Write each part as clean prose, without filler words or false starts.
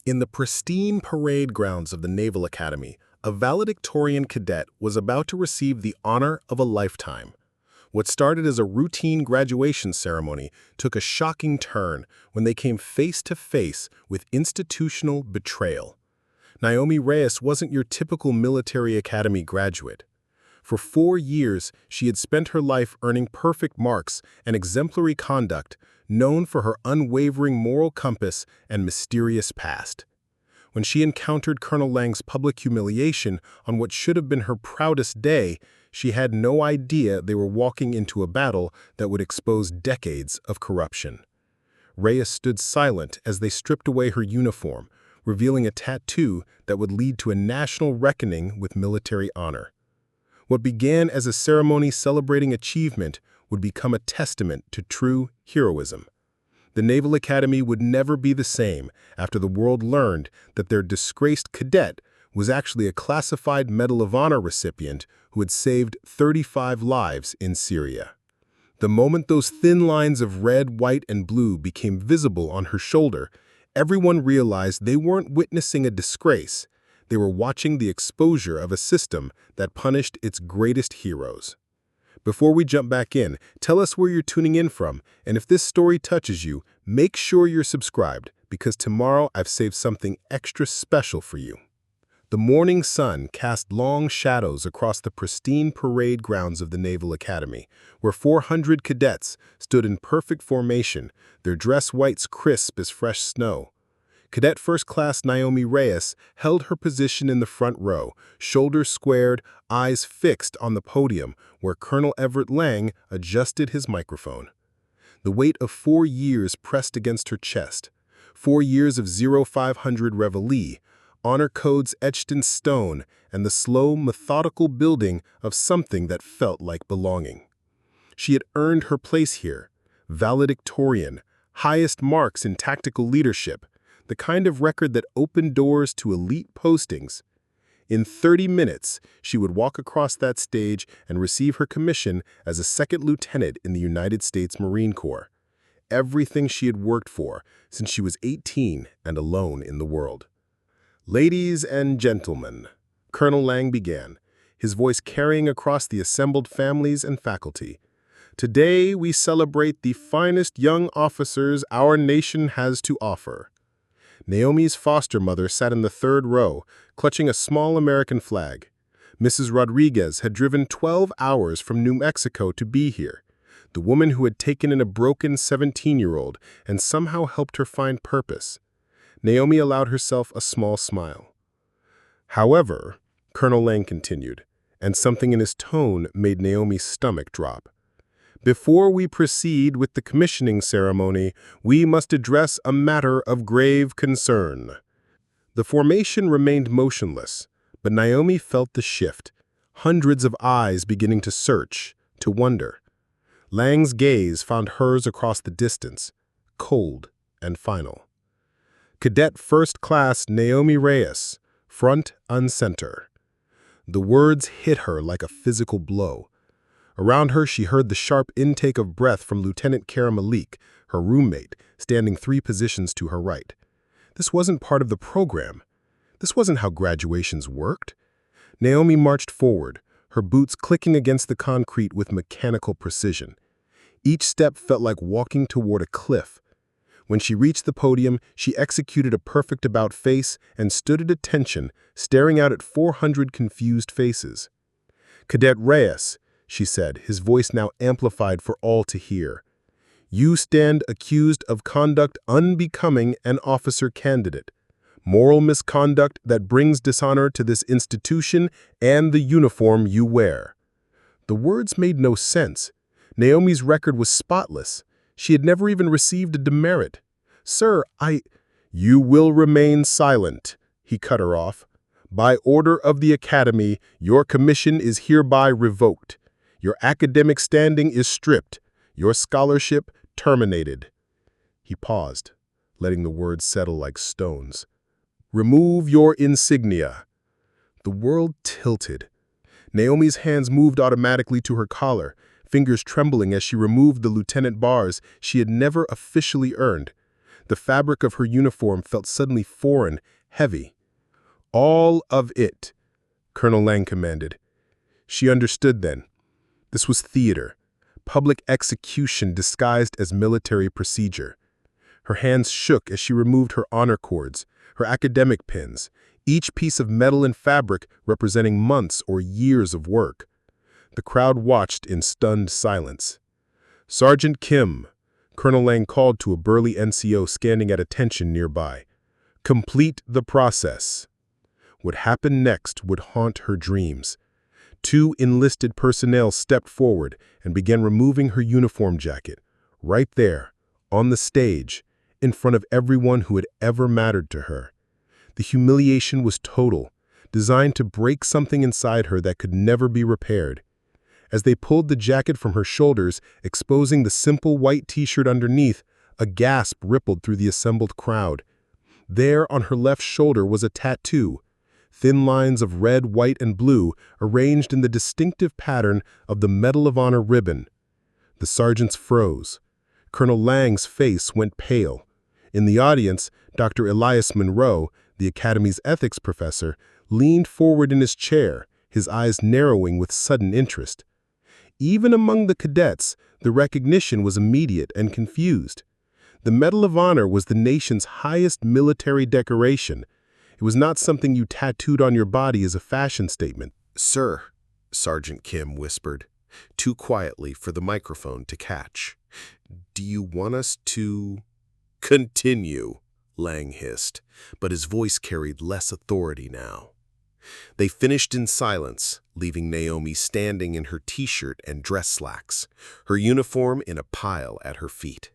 In the pristine parade grounds of the Naval Academy, a valedictorian cadet was about to receive the honor of a lifetime. What started as a routine graduation ceremony took a shocking turn when they came face to face with institutional betrayal. Naomi Reyes wasn't your typical military academy graduate. For 4 years, she had spent her life earning perfect marks and exemplary conduct, known for her unwavering moral compass and mysterious past. When she encountered Colonel Lang's public humiliation on what should have been her proudest day, she had no idea they were walking into a battle that would expose decades of corruption. Reyes stood silent as they stripped away her uniform, revealing a tattoo that would lead to a national reckoning with military honor. What began as a ceremony celebrating achievement would become a testament to true heroism. The Naval Academy would never be the same after the world learned that their disgraced cadet was actually a classified Medal of Honor recipient who had saved 35 lives in Syria. The moment those thin lines of red, white, and blue became visible on her shoulder, everyone realized they weren't witnessing a disgrace. They were watching the exposure of a system that punished its greatest heroes. Before we jump back in, tell us where you're tuning in from, and if this story touches you, make sure you're subscribed, because tomorrow I've saved something extra special for you. The morning sun cast long shadows across the pristine parade grounds of the Naval Academy, where 400 cadets stood in perfect formation, their dress whites crisp as fresh snow. Cadet First Class Naomi Reyes held her position in the front row, shoulders squared, eyes fixed on the podium where Colonel Everett Lang adjusted his microphone. The weight of 4 years pressed against her chest, 4 years of 0500 reveille, honor codes etched in stone, and the slow, methodical building of something that felt like belonging. She had earned her place here, valedictorian, highest marks in tactical leadership, the kind of record that opened doors to elite postings. In 30 minutes, she would walk across that stage and receive her commission as a second lieutenant in the United States Marine Corps. Everything she had worked for since she was 18 and alone in the world. "Ladies and gentlemen," Colonel Lang began, his voice carrying across the assembled families and faculty. "Today we celebrate the finest young officers our nation has to offer." Naomi's foster mother sat in the third row, clutching a small American flag. Mrs. Rodriguez had driven 12 hours from New Mexico to be here, the woman who had taken in a broken 17-year-old and somehow helped her find purpose. Naomi allowed herself a small smile. "However," Colonel Lang continued, and something in his tone made Naomi's stomach drop, "before we proceed with the commissioning ceremony, we must address a matter of grave concern." The formation remained motionless, but Naomi felt the shift, hundreds of eyes beginning to search, to wonder. Lang's gaze found hers across the distance, cold and final. "Cadet First Class Naomi Reyes, front and center." The words hit her like a physical blow. Around her, she heard the sharp intake of breath from Lieutenant Kara Malik, her roommate, standing 3 positions to her right. This wasn't part of the program. This wasn't how graduations worked. Naomi marched forward, her boots clicking against the concrete with mechanical precision. Each step felt like walking toward a cliff. When she reached the podium, she executed a perfect about-face and stood at attention, staring out at 400 confused faces. "Cadet Reyes," she said, his voice now amplified for all to hear, "you stand accused of conduct unbecoming an officer candidate, moral misconduct that brings dishonor to this institution and the uniform you wear." The words made no sense. Naomi's record was spotless. She had never even received a demerit. "Sir, "You will remain silent," he cut her off. "By order of the Academy, your commission is hereby revoked. Your academic standing is stripped. Your scholarship terminated." He paused, letting the words settle like stones. "Remove your insignia." The world tilted. Naomi's hands moved automatically to her collar, fingers trembling as she removed the lieutenant bars she had never officially earned. The fabric of her uniform felt suddenly foreign, heavy. "All of it," Colonel Lang commanded. She understood then. This was theater, public execution disguised as military procedure. Her hands shook as she removed her honor cords, her academic pins, each piece of metal and fabric representing months or years of work. The crowd watched in stunned silence. "Sergeant Kim," Colonel Lang called to a burly NCO standing at attention nearby. "Complete the process." What happened next would haunt her dreams. Two enlisted personnel stepped forward and began removing her uniform jacket, right there, on the stage, in front of everyone who had ever mattered to her. The humiliation was total, designed to break something inside her that could never be repaired. As they pulled the jacket from her shoulders, exposing the simple white t-shirt underneath, a gasp rippled through the assembled crowd. There on her left shoulder was a tattoo, thin lines of red, white, and blue arranged in the distinctive pattern of the Medal of Honor ribbon. The sergeants froze. Colonel Lang's face went pale. In the audience, Dr. Elias Monroe, the Academy's ethics professor, leaned forward in his chair, his eyes narrowing with sudden interest. Even among the cadets, the recognition was immediate and confused. The Medal of Honor was the nation's highest military decoration. It was not something you tattooed on your body as a fashion statement. "Sir," Sergeant Kim whispered, too quietly for the microphone to catch. "Do you want us to—" "Continue," Lang hissed, but his voice carried less authority now. They finished in silence, leaving Naomi standing in her t-shirt and dress slacks, her uniform in a pile at her feet.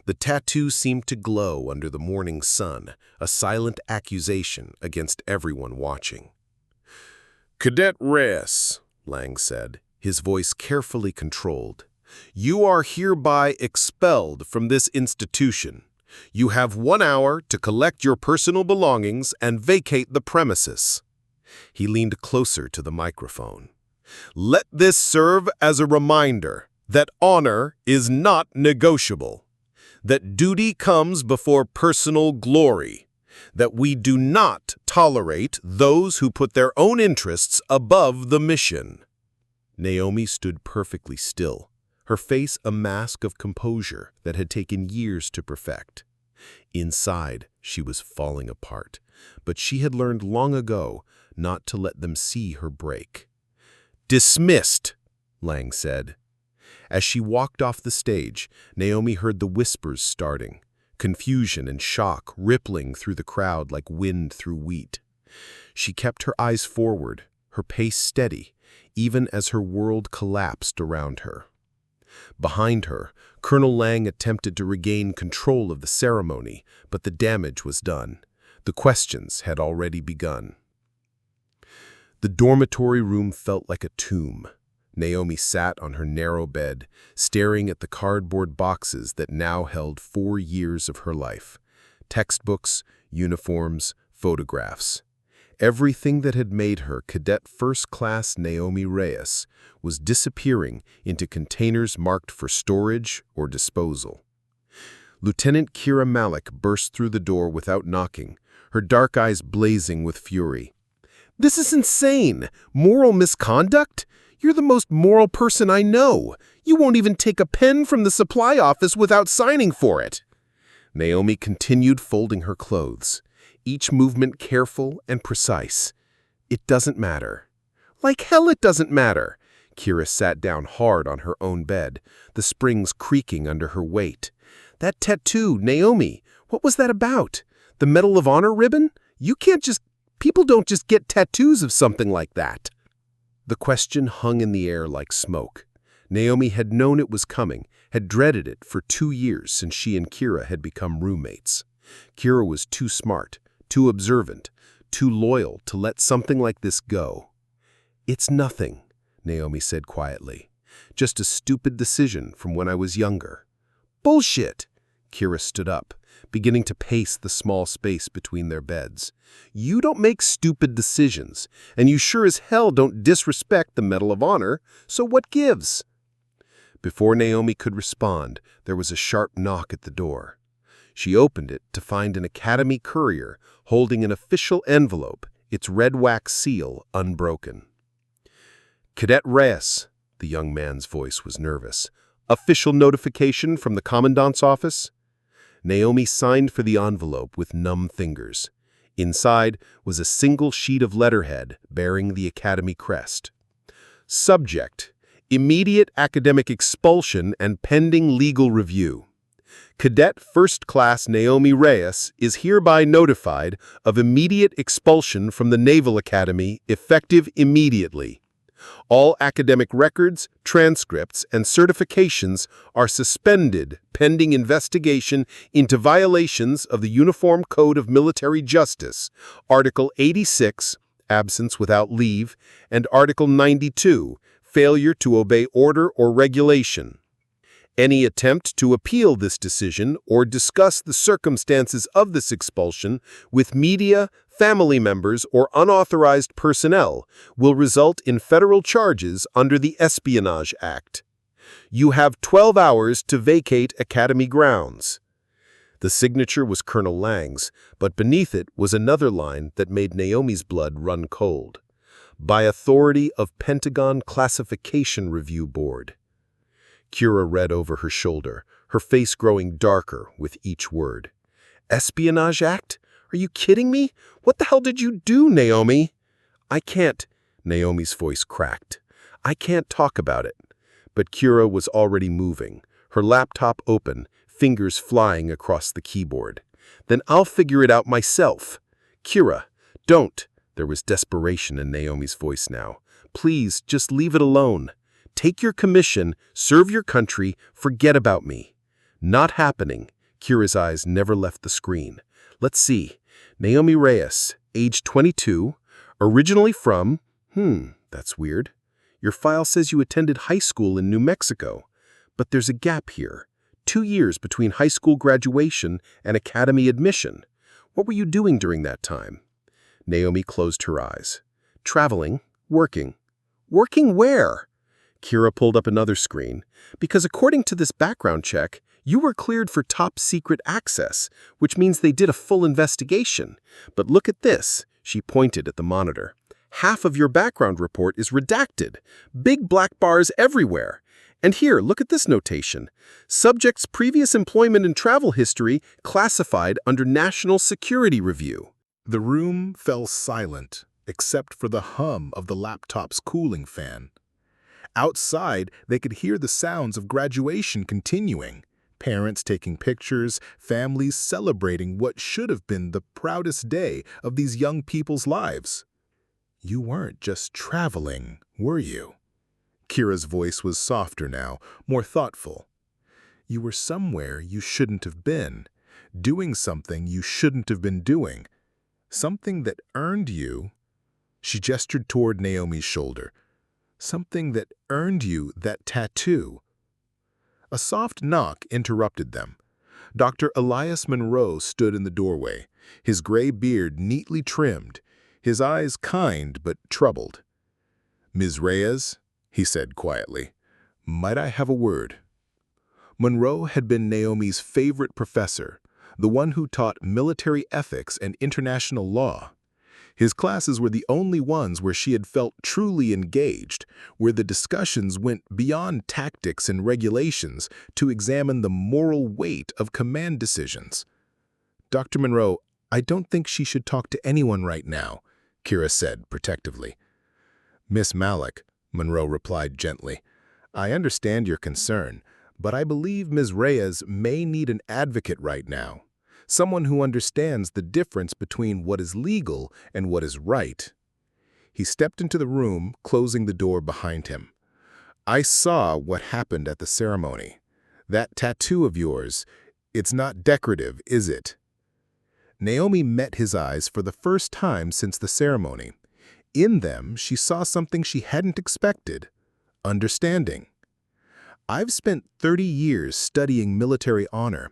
The tattoo seemed to glow under the morning sun, a silent accusation against everyone watching. "Cadet Reyes," Lang said, his voice carefully controlled, "you are hereby expelled from this institution. You have 1 hour to collect your personal belongings and vacate the premises." He leaned closer to the microphone. "Let this serve as a reminder that honor is not negotiable, that duty comes before personal glory, that we do not tolerate those who put their own interests above the mission." Naomi stood perfectly still, her face a mask of composure that had taken years to perfect. Inside, she was falling apart, but she had learned long ago not to let them see her break. "Dismissed," Lang said. As she walked off the stage, Naomi heard the whispers starting, confusion and shock rippling through the crowd like wind through wheat. She kept her eyes forward, her pace steady, even as her world collapsed around her. Behind her, Colonel Lang attempted to regain control of the ceremony, but the damage was done. The questions had already begun. The dormitory room felt like a tomb. Naomi sat on her narrow bed, staring at the cardboard boxes that now held 4 years of her life. Textbooks, uniforms, photographs. Everything that had made her Cadet First Class Naomi Reyes was disappearing into containers marked for storage or disposal. Lieutenant Kira Malik burst through the door without knocking, her dark eyes blazing with fury. "This is insane! Moral misconduct? You're the most moral person I know. You won't even take a pen from the supply office without signing for it." Naomi continued folding her clothes, each movement careful and precise. "It doesn't matter." "Like hell it doesn't matter." Kira sat down hard on her own bed, the springs creaking under her weight. "That tattoo, Naomi, what was that about? The Medal of Honor ribbon? People don't just get tattoos of something like that." The question hung in the air like smoke. Naomi had known it was coming, had dreaded it for 2 years since she and Kira had become roommates. Kira was too smart, too observant, too loyal to let something like this go. "It's nothing," Naomi said quietly. "Just a stupid decision from when I was younger." "Bullshit!" Kira stood up, beginning to pace the small space between their beds. "You don't make stupid decisions, and you sure as hell don't disrespect the Medal of Honor, so what gives?" Before Naomi could respond, there was a sharp knock at the door. She opened it to find an Academy courier holding an official envelope, its red wax seal unbroken. "Cadet Reyes," the young man's voice was nervous. "Official notification from the commandant's office?" Naomi signed for the envelope with numb fingers. Inside was a single sheet of letterhead bearing the Academy crest. Subject: immediate academic expulsion and pending legal review. Cadet First Class Naomi Reyes is hereby notified of immediate expulsion from the Naval Academy effective immediately. All academic records, transcripts, and certifications are suspended pending investigation into violations of the Uniform Code of Military Justice, Article 86, absence without leave, and Article 92, failure to obey order or regulation. Any attempt to appeal this decision or discuss the circumstances of this expulsion with media, family members, or unauthorized personnel will result in federal charges under the Espionage Act. You have 12 hours to vacate Academy grounds. The signature was Colonel Lang's, but beneath it was another line that made Naomi's blood run cold. By authority of Pentagon Classification Review Board. Kira read over her shoulder, her face growing darker with each word. Espionage Act? Are you kidding me? What the hell did you do, Naomi? I can't, Naomi's voice cracked. I can't talk about it. But Kira was already moving, her laptop open, fingers flying across the keyboard. Then I'll figure it out myself. Kira, don't. There was desperation in Naomi's voice now. Please, just leave it alone. Take your commission, serve your country, forget about me. Not happening. Kira's eyes never left the screen. Let's see. Naomi Reyes, age 22, originally from, that's weird. Your file says you attended high school in New Mexico, but there's a gap here. 2 years between high school graduation and academy admission. What were you doing during that time? Naomi closed her eyes. Traveling, working. Working where? Kira pulled up another screen. Because according to this background check, you were cleared for top secret access, which means they did a full investigation. But look at this. She pointed at the monitor. Half of your background report is redacted. Big black bars everywhere. And here, look at this notation. Subject's previous employment and travel history classified under National Security Review. The room fell silent, except for the hum of the laptop's cooling fan. Outside, they could hear the sounds of graduation continuing. Parents taking pictures, families celebrating what should have been the proudest day of these young people's lives. You weren't just traveling, were you? Kira's voice was softer now, more thoughtful. You were somewhere you shouldn't have been, doing something you shouldn't have been doing, something that earned you. She gestured toward Naomi's shoulder. Something that earned you that tattoo. A soft knock interrupted them. Dr. Elias Monroe stood in the doorway, his gray beard neatly trimmed, his eyes kind but troubled. Ms. Reyes, he said quietly, might I have a word? Monroe had been Naomi's favorite professor, the one who taught military ethics and international law. His classes were the only ones where she had felt truly engaged, where the discussions went beyond tactics and regulations to examine the moral weight of command decisions. Dr. Monroe, I don't think she should talk to anyone right now, Kira said protectively. Miss Malik, Monroe replied gently, I understand your concern, but I believe Ms. Reyes may need an advocate right now. Someone who understands the difference between what is legal and what is right. He stepped into the room, closing the door behind him. I saw what happened at the ceremony. That tattoo of yours, it's not decorative, is it? Naomi met his eyes for the first time since the ceremony. In them, she saw something she hadn't expected. Understanding. I've spent 30 years studying military honor.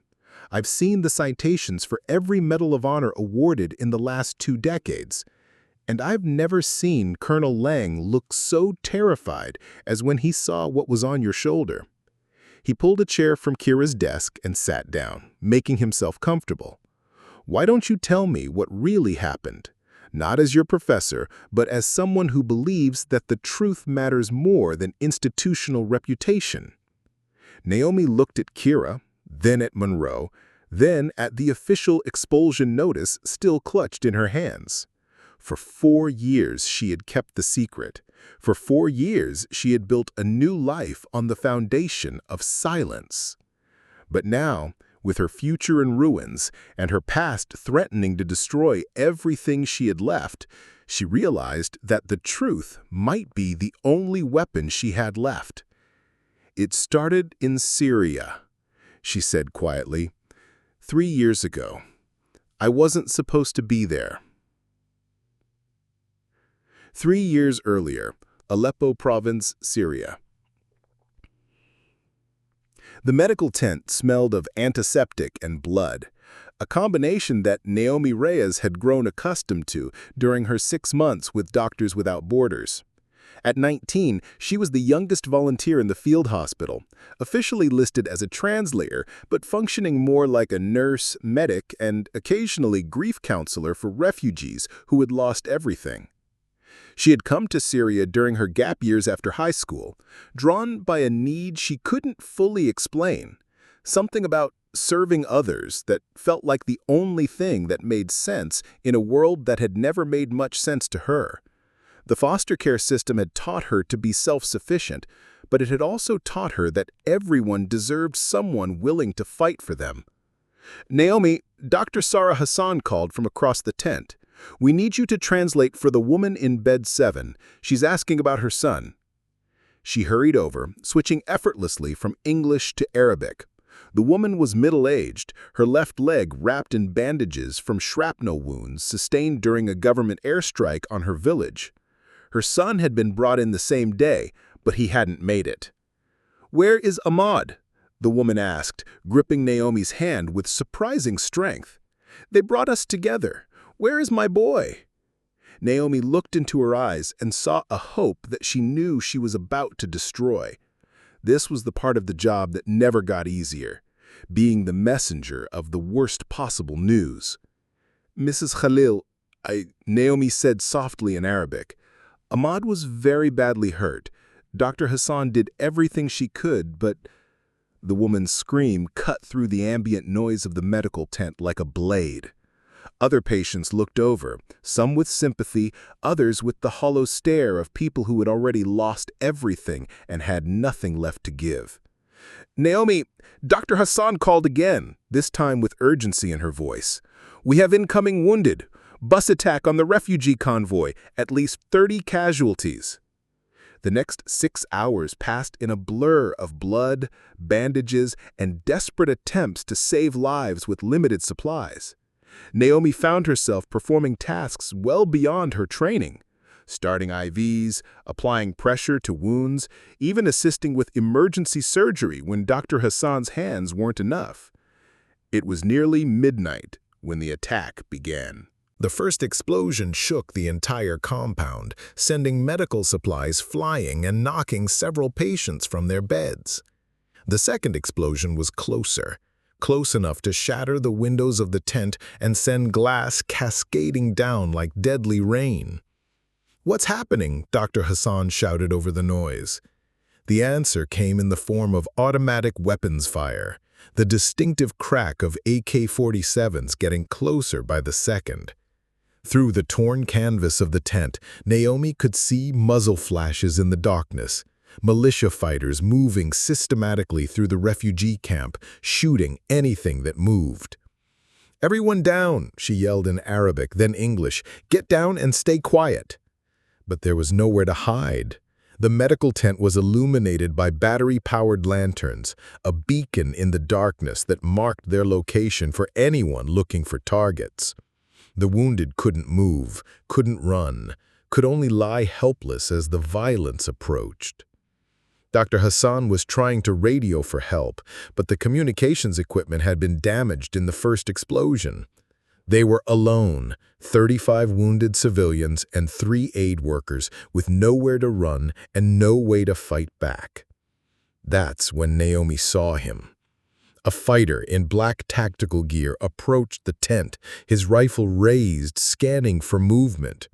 I've seen the citations for every Medal of Honor awarded in the last 2 decades, and I've never seen Colonel Lang look so terrified as when he saw what was on your shoulder. He pulled a chair from Kira's desk and sat down, making himself comfortable. "Why don't you tell me what really happened? Not as your professor, but as someone who believes that the truth matters more than institutional reputation." Naomi looked at Kira, then at Monroe, then at the official expulsion notice still clutched in her hands. For 4 years she had kept the secret. For 4 years she had built a new life on the foundation of silence. But now, with her future in ruins and her past threatening to destroy everything she had left, she realized that the truth might be the only weapon she had left. "It started in Syria," she said quietly. 3 years ago. I wasn't supposed to be there." 3 years earlier, Aleppo province, Syria. The medical tent smelled of antiseptic and blood, a combination that Naomi Reyes had grown accustomed to during her 6 months with Doctors Without Borders. At 19, she was the youngest volunteer in the field hospital, officially listed as a translator, but functioning more like a nurse, medic, and occasionally grief counselor for refugees who had lost everything. She had come to Syria during her gap years after high school, drawn by a need she couldn't fully explain, something about serving others that felt like the only thing that made sense in a world that had never made much sense to her. The foster care system had taught her to be self-sufficient, but it had also taught her that everyone deserved someone willing to fight for them. "Naomi, Dr. Sarah Hassan called from across the tent. We need you to translate for the woman in bed 7. She's asking about her son." She hurried over, switching effortlessly from English to Arabic. The woman was middle-aged, her left leg wrapped in bandages from shrapnel wounds sustained during a government airstrike on her village. Her son had been brought in the same day, but he hadn't made it. "Where is Ahmad?" the woman asked, gripping Naomi's hand with surprising strength. "They brought us together. Where is my boy?" Naomi looked into her eyes and saw a hope that she knew she was about to destroy. This was the part of the job that never got easier, being the messenger of the worst possible news. "Mrs. Khalil," Naomi said softly in Arabic. "Ahmad was very badly hurt. Dr. Hassan did everything she could, but—" The woman's scream cut through the ambient noise of the medical tent like a blade. Other patients looked over, some with sympathy, others with the hollow stare of people who had already lost everything and had nothing left to give. "Naomi, Dr. Hassan called again, this time with urgency in her voice. We have incoming wounded. Bus attack on the refugee convoy, at least 30 casualties." The next 6 hours passed in a blur of blood, bandages, and desperate attempts to save lives with limited supplies. Naomi found herself performing tasks well beyond her training, starting IVs, applying pressure to wounds, even assisting with emergency surgery when Dr. Hassan's hands weren't enough. It was nearly midnight when the attack began. The first explosion shook the entire compound, sending medical supplies flying and knocking several patients from their beds. The second explosion was closer, close enough to shatter the windows of the tent and send glass cascading down like deadly rain. "What's happening?" Dr. Hassan shouted over the noise. The answer came in the form of automatic weapons fire, the distinctive crack of AK-47s getting closer by the second. Through the torn canvas of the tent, Naomi could see muzzle flashes in the darkness, militia fighters moving systematically through the refugee camp, shooting anything that moved. "Everyone down," she yelled in Arabic, then English. "Get down and stay quiet." But there was nowhere to hide. The medical tent was illuminated by battery-powered lanterns, a beacon in the darkness that marked their location for anyone looking for targets. The wounded couldn't move, couldn't run, could only lie helpless as the violence approached. Dr. Hassan was trying to radio for help, but the communications equipment had been damaged in the first explosion. They were alone, 35 wounded civilians and 3 aid workers with nowhere to run and no way to fight back. That's when Naomi saw him. A fighter in black tactical gear approached the tent, his rifle raised, scanning for movement.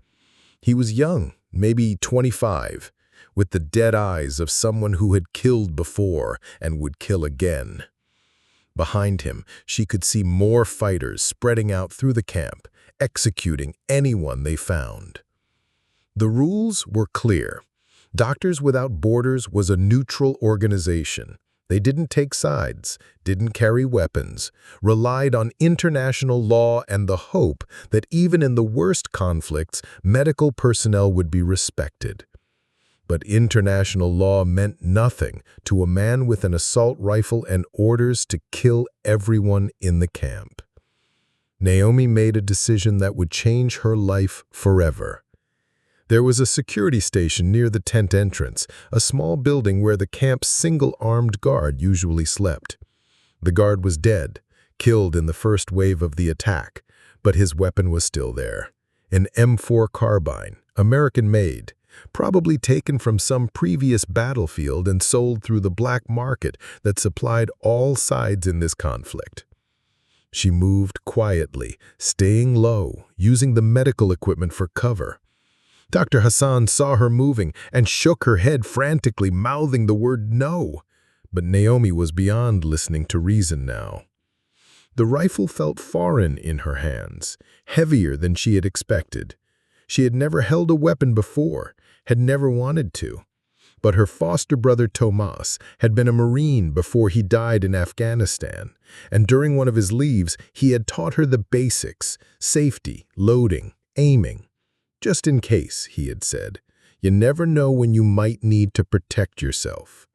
He was young, maybe 25, with the dead eyes of someone who had killed before and would kill again. Behind him, she could see more fighters spreading out through the camp, executing anyone they found. The rules were clear. Doctors Without Borders was a neutral organization. They didn't take sides, didn't carry weapons, relied on international law and the hope that even in the worst conflicts, medical personnel would be respected. But international law meant nothing to a man with an assault rifle and orders to kill everyone in the camp. Naomi made a decision that would change her life forever. There was a security station near the tent entrance, a small building where the camp's single-armed guard usually slept. The guard was dead, killed in the first wave of the attack, but his weapon was still there. An M4 carbine, American-made, probably taken from some previous battlefield and sold through the black market that supplied all sides in this conflict. She moved quietly, staying low, using the medical equipment for cover. Dr. Hassan saw her moving and shook her head frantically, mouthing the word no. But Naomi was beyond listening to reason now. The rifle felt foreign in her hands, heavier than she had expected. She had never held a weapon before, had never wanted to. But her foster brother Tomas had been a Marine before he died in Afghanistan, and during one of his leaves he had taught her the basics: safety, loading, aiming. Just in case, he had said. You never know when you might need to protect yourself.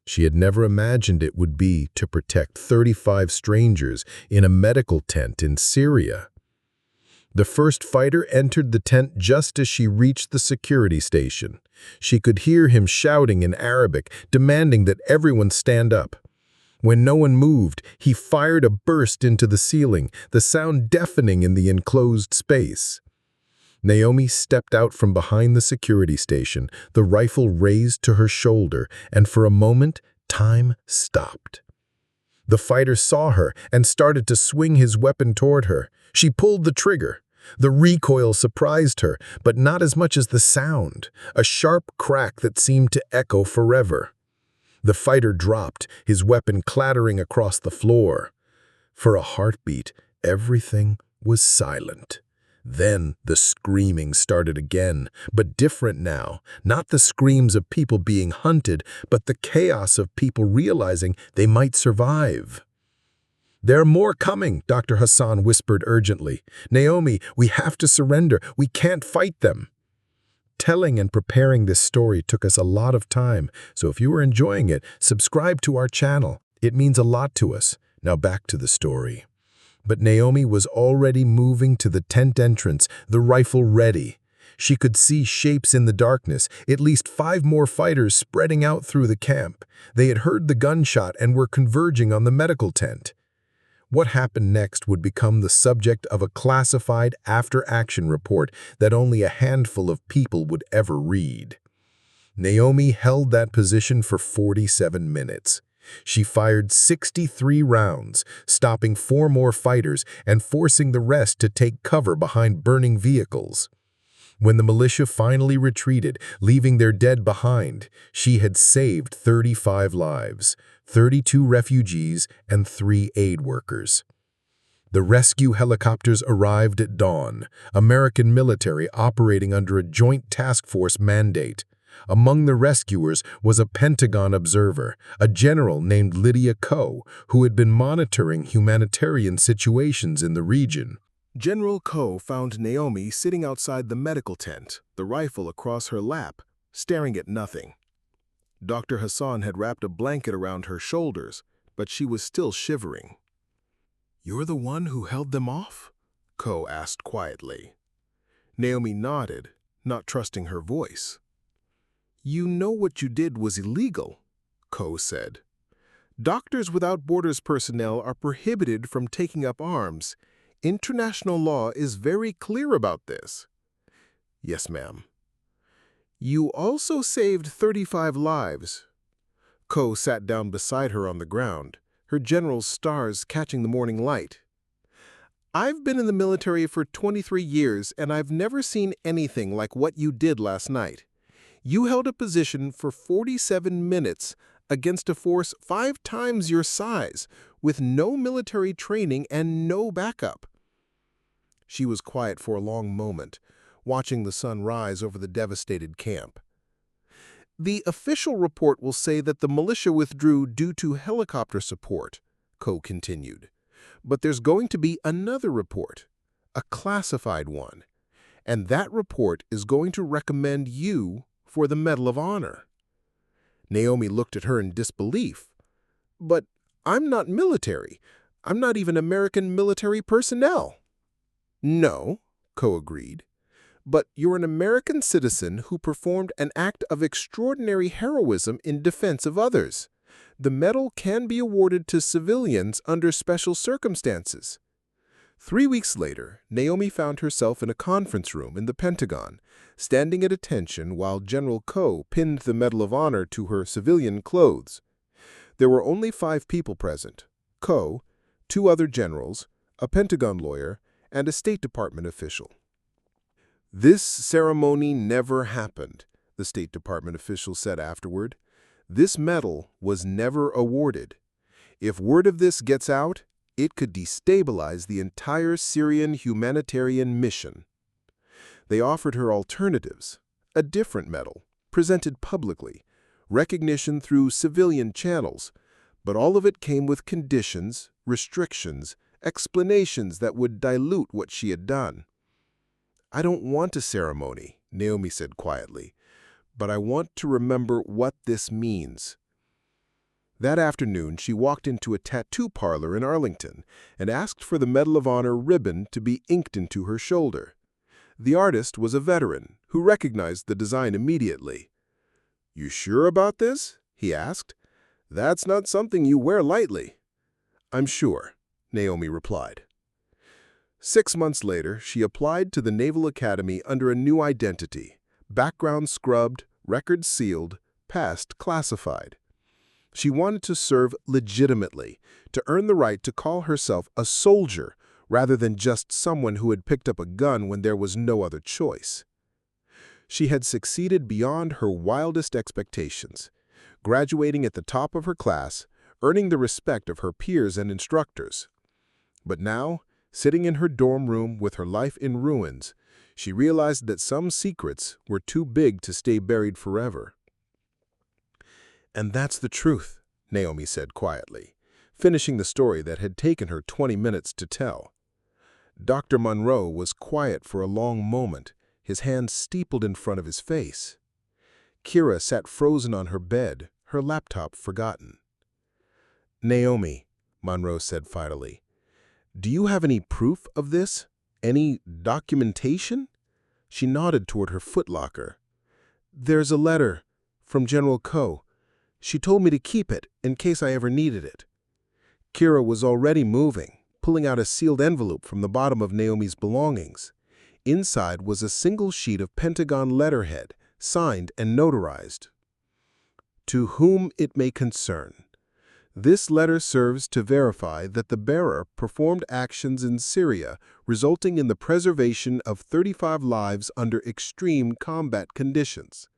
She had never imagined it would be to protect 35 strangers in a medical tent in Syria. The first fighter entered the tent just as she reached the security station. She could hear him shouting in Arabic, demanding that everyone stand up. When no one moved, he fired a burst into the ceiling, the sound deafening in the enclosed space. Naomi stepped out from behind the security station, the rifle raised to her shoulder, and for a moment, time stopped. The fighter saw her and started to swing his weapon toward her. She pulled the trigger. The recoil surprised her, but not as much as the sound, a sharp crack that seemed to echo forever. The fighter dropped, his weapon clattering across the floor. For a heartbeat, everything was silent. Then the screaming started again, but different now. Not the screams of people being hunted, but the chaos of people realizing they might survive. "There are more coming," Dr. Hassan whispered urgently. "Naomi, we have to surrender. We can't fight them." Telling and preparing this story took us a lot of time, so if you are enjoying it, subscribe to our channel. It means a lot to us. Now back to the story. But Naomi was already moving to the tent entrance, the rifle ready. She could see shapes in the darkness, at least 5 more fighters spreading out through the camp. They had heard the gunshot and were converging on the medical tent. What happened next would become the subject of a classified after-action report that only a handful of people would ever read. Naomi held that position for 47 minutes. She fired 63 rounds, stopping 4 more fighters and forcing the rest to take cover behind burning vehicles. When the militia finally retreated, leaving their dead behind, she had saved 35 lives, 32 refugees, and 3 aid workers. The rescue helicopters arrived at dawn, American military operating under a joint task force mandate. Among the rescuers was a Pentagon observer, a general named Lydia Ko, who had been monitoring humanitarian situations in the region. General Ko found Naomi sitting outside the medical tent, the rifle across her lap, staring at nothing. Dr. Hassan had wrapped a blanket around her shoulders, but she was still shivering. "You're the one who held them off?" Ko asked quietly. Naomi nodded, not trusting her voice. "You know what you did was illegal," Ko said. "Doctors Without Borders personnel are prohibited from taking up arms. International law is very clear about this." "Yes, ma'am." "You also saved 35 lives." Ko sat down beside her on the ground, her general's stars catching the morning light. "I've been in the military for 23 years, and I've never seen anything like what you did last night. You held a position for 47 minutes against a force 5 times your size, with no military training and no backup." She was quiet for a long moment, watching the sun rise over the devastated camp. "The official report will say that the militia withdrew due to helicopter support," Ko continued. "But there's going to be another report, a classified one, and that report is going to recommend you for the Medal of Honor." Naomi looked at her in disbelief. "But I'm not military. I'm not even American military personnel." "No," Ko agreed. "But you're an American citizen who performed an act of extraordinary heroism in defense of others. The medal can be awarded to civilians under special circumstances." 3 weeks later, Naomi found herself in a conference room in the Pentagon, standing at attention while General Ko pinned the Medal of Honor to her civilian clothes. There were only 5 people present: Ko, 2 other generals, a Pentagon lawyer, and a State Department official. "This ceremony never happened," the State Department official said afterward. "This medal was never awarded. If word of this gets out, it could destabilize the entire Syrian humanitarian mission." They offered her alternatives: a different medal, presented publicly, recognition through civilian channels, but all of it came with conditions, restrictions, explanations that would dilute what she had done. "I don't want a ceremony," Naomi said quietly, "but I want to remember what this means." That afternoon, she walked into a tattoo parlor in Arlington and asked for the Medal of Honor ribbon to be inked into her shoulder. The artist was a veteran who recognized the design immediately. "You sure about this?" he asked. "That's not something you wear lightly." "I'm sure," Naomi replied. 6 months later, she applied to the Naval Academy under a new identity: background scrubbed, records sealed, past classified. She wanted to serve legitimately, to earn the right to call herself a soldier rather than just someone who had picked up a gun when there was no other choice. She had succeeded beyond her wildest expectations, graduating at the top of her class, earning the respect of her peers and instructors. But now, sitting in her dorm room with her life in ruins, she realized that some secrets were too big to stay buried forever. "And that's the truth," Naomi said quietly, finishing the story that had taken her 20 minutes to tell. Dr. Monroe was quiet for a long moment, his hands steepled in front of his face. Kira sat frozen on her bed, her laptop forgotten. "Naomi," Monroe said finally, "do you have any proof of this? Any documentation?" She nodded toward her footlocker. "There's a letter from General Ko. She told me to keep it in case I ever needed it." Kira was already moving, pulling out a sealed envelope from the bottom of Naomi's belongings. Inside was a single sheet of Pentagon letterhead, signed and notarized. "To whom it may concern. This letter serves to verify that the bearer performed actions in Syria resulting in the preservation of 35 lives under extreme combat conditions.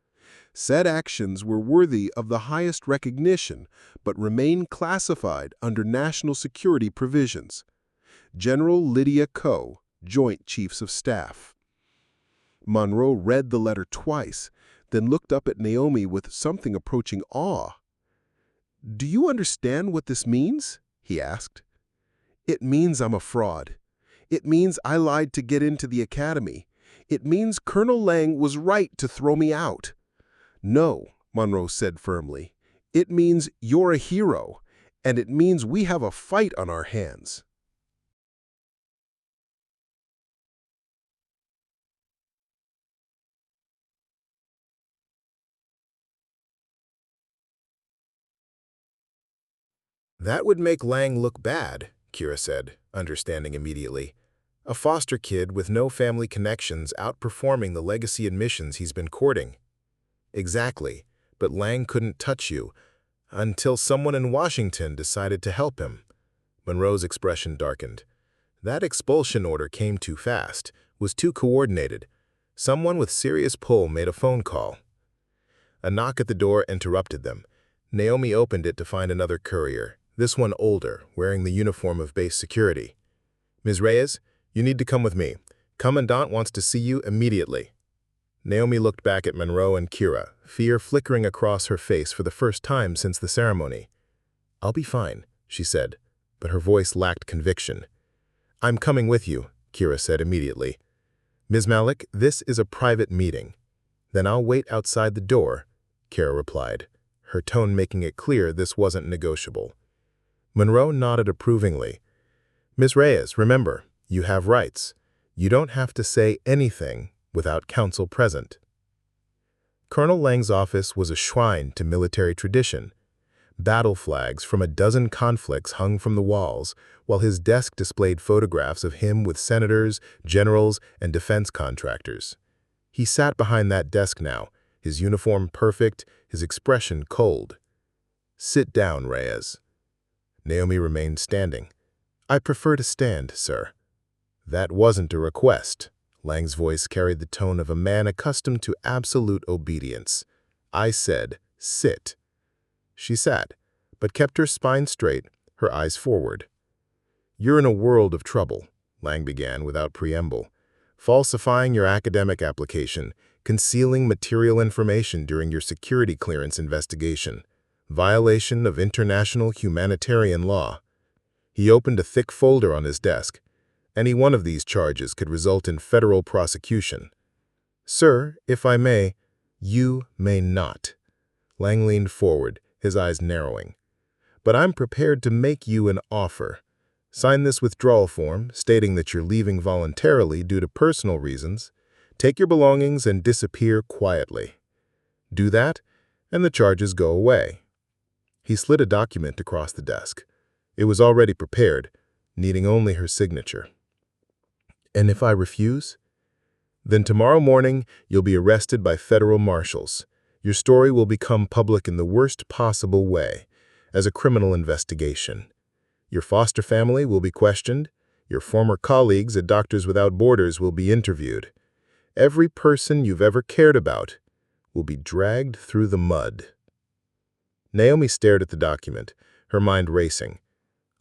Said actions were worthy of the highest recognition, but remain classified under national security provisions. General Lydia Ko, Joint Chiefs of Staff." Monroe read the letter twice, then looked up at Naomi with something approaching awe. "Do you understand what this means?" he asked. "It means I'm a fraud. It means I lied to get into the academy. It means Colonel Lang was right to throw me out." "No," Monroe said firmly. "It means you're a hero, and it means we have a fight on our hands." "That would make Lang look bad," Kira said, understanding immediately. "A foster kid with no family connections outperforming the legacy admissions he's been courting." "Exactly, but Lang couldn't touch you. until someone in Washington decided to help him. Monroe's expression darkened. That expulsion order came too fast, was too coordinated. Someone with serious pull made a phone call. A knock at the door interrupted them. Naomi opened it to find another courier, this one older, wearing the uniform of base security. "Ms. Reyes, you need to come with me. Commandant wants to see you immediately." Naomi looked back at Monroe and Kira, fear flickering across her face for the first time since the ceremony. "I'll be fine," she said, but her voice lacked conviction. "I'm coming with you," Kira said immediately. "Ms. Malik, this is a private meeting." "Then I'll wait outside the door," Kira replied, her tone making it clear this wasn't negotiable. Monroe nodded approvingly. "Ms. Reyes, remember, you have rights. You don't have to say anything without counsel present." Colonel Lang's office was a shrine to military tradition. Battle flags from a dozen conflicts hung from the walls, while his desk displayed photographs of him with senators, generals, and defense contractors. He sat behind that desk now, his uniform perfect, his expression cold. "Sit down, Reyes." Naomi remained standing. "I prefer to stand, sir." "That wasn't a request." Lang's voice carried the tone of a man accustomed to absolute obedience. "I said, sit." She sat, but kept her spine straight, her eyes forward. "You're in a world of trouble," Lang began without preamble. "Falsifying your academic application, concealing material information during your security clearance investigation, violation of international humanitarian law." He opened a thick folder on his desk. Any one of these charges could result in federal prosecution. "Sir, if I may—" "You may not." Lang leaned forward, his eyes narrowing. "But I'm prepared to make you an offer. Sign this withdrawal form stating that you're leaving voluntarily due to personal reasons. Take your belongings and disappear quietly. Do that, and the charges go away." He slid a document across the desk. It was already prepared, needing only her signature. "And if I refuse?" "Then tomorrow morning you'll be arrested by federal marshals. Your story will become public in the worst possible way, as a criminal investigation. Your foster family will be questioned. Your former colleagues at Doctors Without Borders will be interviewed. Every person you've ever cared about will be dragged through the mud." Naomi stared at the document, her mind racing.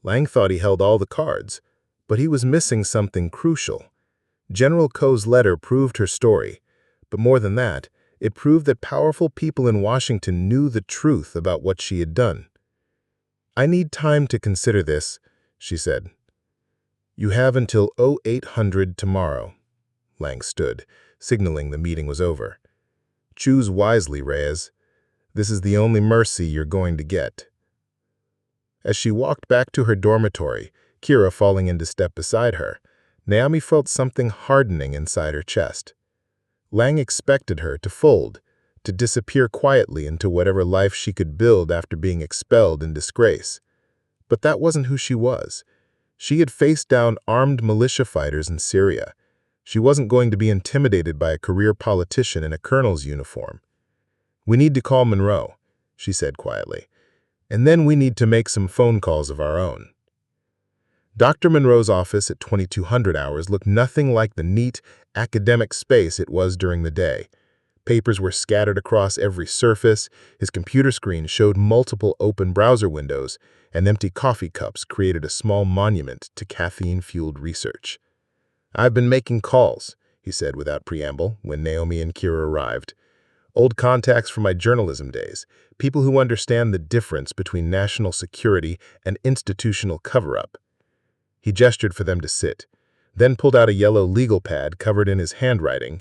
Lang thought he held all the cards, but he was missing something crucial. General Koh's letter proved her story, but more than that, it proved that powerful people in Washington knew the truth about what she had done. "I need time to consider this," she said. "You have until 0800 tomorrow." Lang stood, signaling the meeting was over. "Choose wisely, Reyes. This is the only mercy you're going to get." As she walked back to her dormitory, Kira falling into step beside her, Naomi felt something hardening inside her chest. Lang expected her to fold, to disappear quietly into whatever life she could build after being expelled in disgrace. But that wasn't who she was. She had faced down armed militia fighters in Syria. She wasn't going to be intimidated by a career politician in a colonel's uniform. "We need to call Monroe," she said quietly. "And then we need to make some phone calls of our own." Dr. Monroe's office at 2200 hours looked nothing like the neat, academic space it was during the day. Papers were scattered across every surface, his computer screen showed multiple open browser windows, and empty coffee cups created a small monument to caffeine-fueled research. "I've been making calls," he said without preamble when Naomi and Kira arrived. "Old contacts from my journalism days, people who understand the difference between national security and institutional cover-up." He gestured for them to sit, then pulled out a yellow legal pad covered in his handwriting.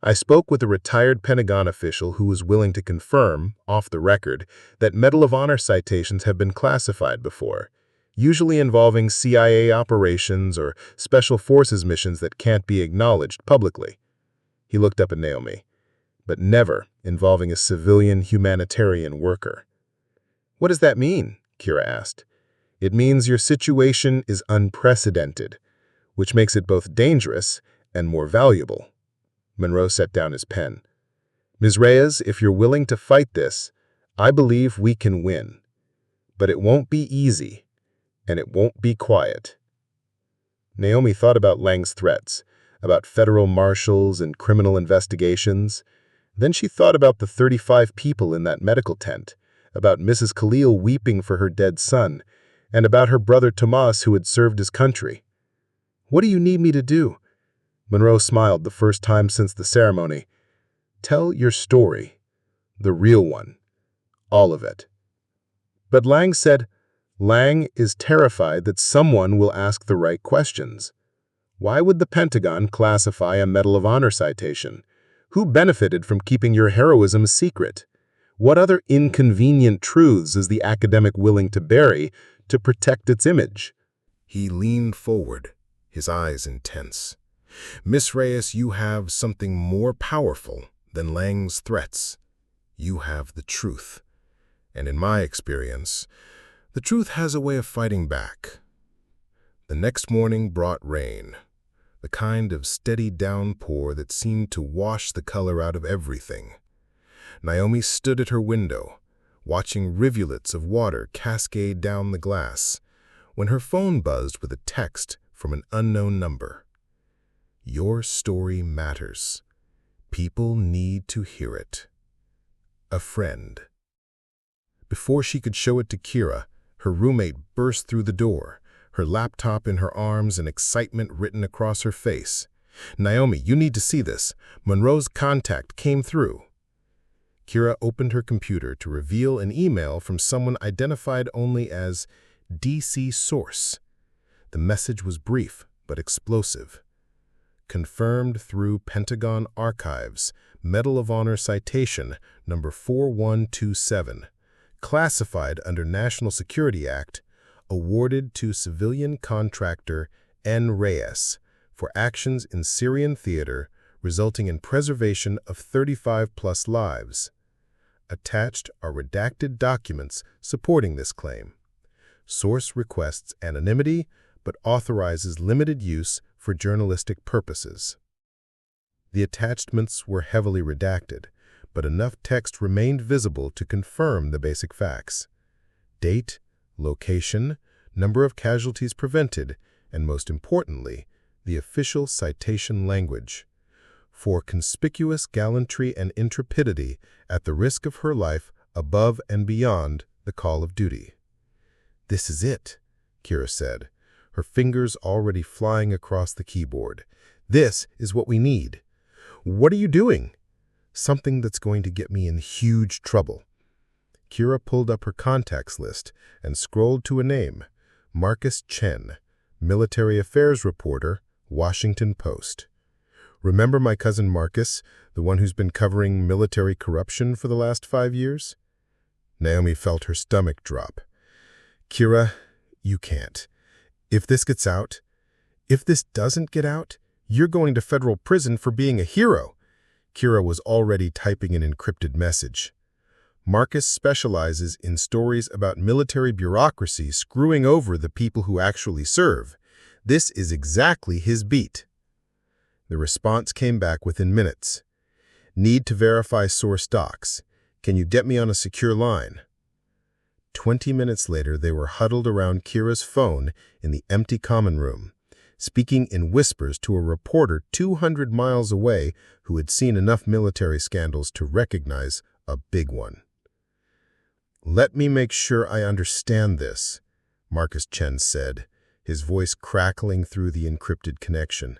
"I spoke with a retired Pentagon official who was willing to confirm, off the record, that Medal of Honor citations have been classified before, usually involving CIA operations or special forces missions that can't be acknowledged publicly." He looked up at Naomi. "But never involving a civilian humanitarian worker." "What does that mean?" Kira asked. "It means your situation is unprecedented, which makes it both dangerous and more valuable." Monroe set down his pen. "Ms. Reyes, if you're willing to fight this, I believe we can win, but it won't be easy, and it won't be quiet. Naomi thought about Lang's threats, about federal marshals and criminal investigations. Then she thought about the 35 people in that medical tent, about Mrs. Khalil weeping for her dead son, and about her brother Tomas who had served his country. "What do you need me to do?" Monroe smiled the first time since the ceremony. "Tell your story. The real one. All of it." But Lang said, Lang is terrified that someone will ask the right questions. Why would the Pentagon classify a Medal of Honor citation? Who benefited from keeping your heroism secret? What other inconvenient truths is the academic willing to bury to protect its image? He leaned forward, his eyes intense. "Miss Reyes, you have something more powerful than Lang's threats. You have the truth. And in my experience, the truth has a way of fighting back." The next morning brought rain, the kind of steady downpour that seemed to wash the color out of everything. Naomi stood at her window, watching rivulets of water cascade down the glass, when her phone buzzed with a text from an unknown number. "Your story matters. People need to hear it. A friend." Before she could show it to Kira, her roommate burst through the door, her laptop in her arms and excitement written across her face. "Naomi, you need to see this. Monroe's contact came through." Kira opened her computer to reveal an email from someone identified only as DC Source. The message was brief but explosive. "Confirmed through Pentagon Archives, Medal of Honor citation number 4127. Classified under National Security Act, awarded to civilian contractor N. Reyes for actions in Syrian theater resulting in preservation of 35+ lives. Attached are redacted documents supporting this claim. Source requests anonymity but authorizes limited use for journalistic purposes." The attachments were heavily redacted, but enough text remained visible to confirm the basic facts. Date, location, number of casualties prevented, and most importantly, the official citation language. "For conspicuous gallantry and intrepidity at the risk of her life above and beyond the call of duty." "This is it," Kira said, her fingers already flying across the keyboard. "This is what we need." "What are you doing?" "Something that's going to get me in huge trouble." Kira pulled up her contacts list and scrolled to a name, Marcus Chen, military affairs reporter, Washington Post. "Remember my cousin Marcus, the one who's been covering military corruption for the last 5 years? Naomi felt her stomach drop. "Kira, you can't. If this gets out, if this doesn't get out, you're going to federal prison for being a hero." Kira was already typing an encrypted message. "Marcus specializes in stories about military bureaucracy screwing over the people who actually serve. This is exactly his beat." The response came back within minutes. "Need to verify source docs. Can you get me on a secure line?" 20 minutes later, they were huddled around Kira's phone in the empty common room, speaking in whispers to a reporter 200 miles away who had seen enough military scandals to recognize a big one. "Let me make sure I understand this," Marcus Chen said, his voice crackling through the encrypted connection.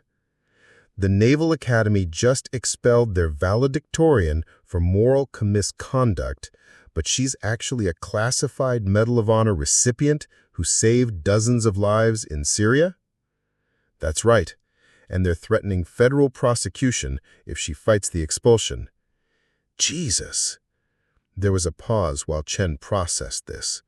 "The Naval Academy just expelled their valedictorian for moral misconduct, but she's actually a classified Medal of Honor recipient who saved dozens of lives in Syria?" "That's right, and they're threatening federal prosecution if she fights the expulsion." "Jesus." There was a pause while Chen processed this.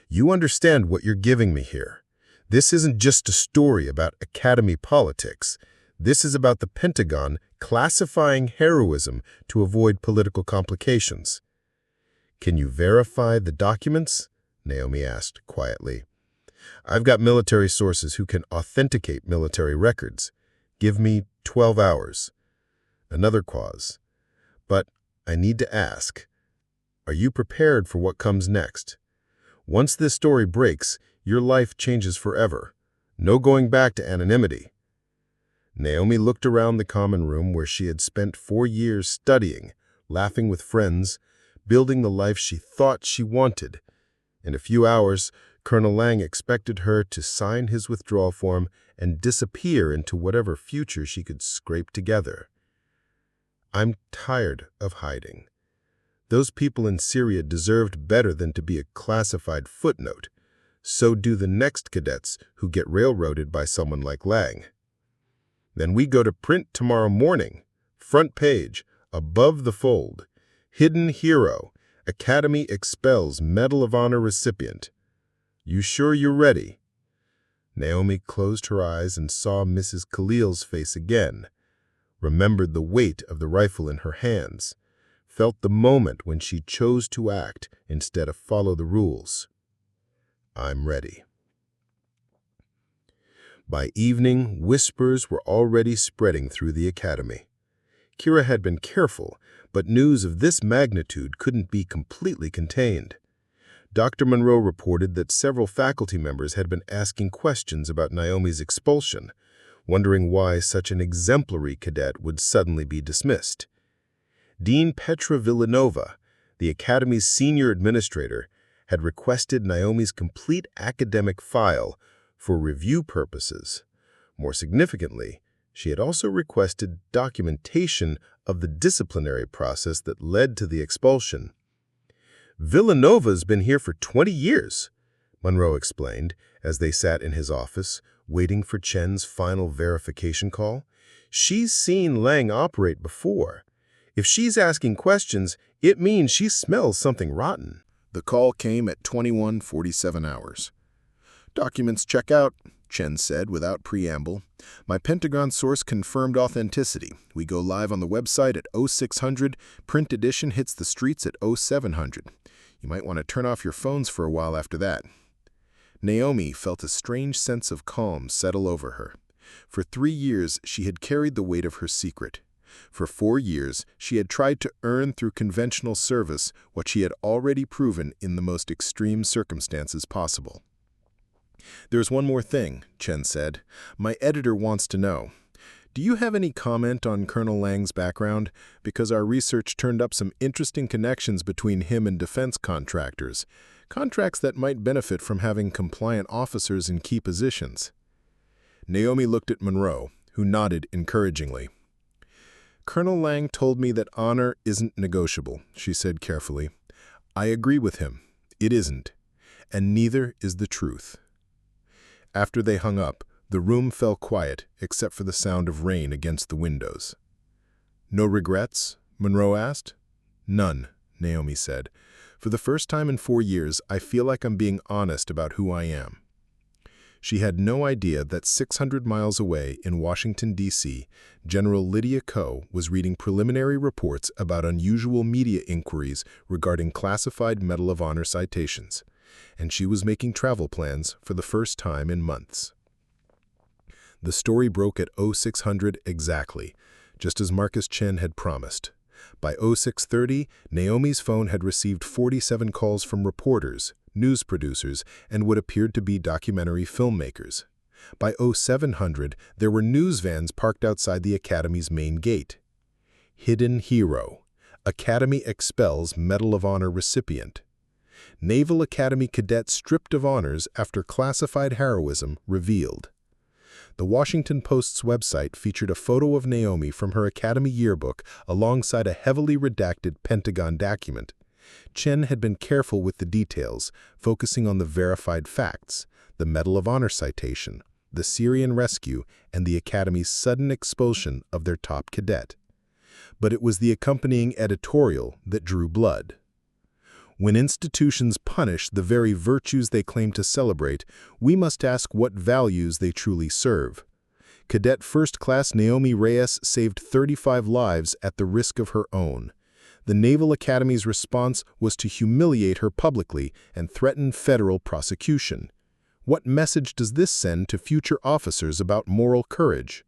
"You understand what you're giving me here. This isn't just a story about academy politics. This is about the Pentagon classifying heroism to avoid political complications." "Can you verify the documents?" Naomi asked quietly. "I've got military sources who can authenticate military records. Give me 12 hours. Another pause. "But I need to ask, Are you prepared for what comes next? Once this story breaks, your life changes forever. No going back to anonymity. Naomi looked around the common room where she had spent 4 years studying, laughing with friends, building the life she thought she wanted. In a few hours, Colonel Lang expected her to sign his withdrawal form and disappear into whatever future she could scrape together. I'm tired of hiding. Those people in Syria deserved better than to be a classified footnote. So do the next cadets who get railroaded by someone like Lang. Then we go to print tomorrow morning. Front page, above the fold. Hidden hero. Academy expels Medal of Honor recipient. You sure you're ready? Naomi closed her eyes and saw Mrs. Khalil's face again. Remembered the weight of the rifle in her hands. Felt the moment when she chose to act instead of follow the rules. I'm ready. By evening, whispers were already spreading through the academy. Kira had been careful, but news of this magnitude couldn't be completely contained. Dr. Monroe reported that several faculty members had been asking questions about Naomi's expulsion, wondering why such an exemplary cadet would suddenly be dismissed. Dean Petra Villanova, the Academy's senior administrator, had requested Naomi's complete academic file for review purposes. More significantly, she had also requested documentation of the disciplinary process that led to the expulsion. Villanova's been here for 20 years, Monroe explained as they sat in his office, waiting for Chen's final verification call. She's seen Lang operate before. If she's asking questions, it means she smells something rotten. The call came at 21:47 hours. Documents check out, Chen said without preamble. My Pentagon source confirmed authenticity. We go live on the website at 0600. Print edition hits the streets at 0700. You might want to turn off your phones for a while after that. Naomi felt a strange sense of calm settle over her. For 3 years, she had carried the weight of her secret. For 4 years, she had tried to earn through conventional service what she had already proven in the most extreme circumstances possible. There's one more thing, Chen said. My editor wants to know. Do you have any comment on Colonel Lang's background? Because our research turned up some interesting connections between him and defense contractors. Contracts that might benefit from having compliant officers in key positions. Naomi looked at Monroe, who nodded encouragingly. Colonel Lang told me that honor isn't negotiable, she said carefully. I agree with him. It isn't. And neither is the truth. After they hung up, the room fell quiet except for the sound of rain against the windows. No regrets? Monroe asked. None, Naomi said. For the first time in 4 years, I feel like I'm being honest about who I am. She had no idea that 600 miles away in Washington, D.C., General Lydia Ko was reading preliminary reports about unusual media inquiries regarding classified Medal of Honor citations, and she was making travel plans for the first time in months. The story broke at 0600 exactly, just as Marcus Chen had promised. By 0630, Naomi's phone had received 47 calls from reporters, news producers, and what appeared to be documentary filmmakers. By 0700, there were news vans parked outside the Academy's main gate. Hidden hero. Academy expels Medal of Honor recipient. Naval Academy cadet stripped of honors after classified heroism revealed. The Washington Post's website featured a photo of Naomi from her Academy yearbook alongside a heavily redacted Pentagon document. Chen had been careful with the details, focusing on the verified facts, the Medal of Honor citation, the Syrian rescue, and the Academy's sudden expulsion of their top cadet. But it was the accompanying editorial that drew blood. When institutions punish the very virtues they claim to celebrate, we must ask what values they truly serve. Cadet First Class Naomi Reyes saved 35 lives at the risk of her own. The Naval Academy's response was to humiliate her publicly and threaten federal prosecution. What message does this send to future officers about moral courage?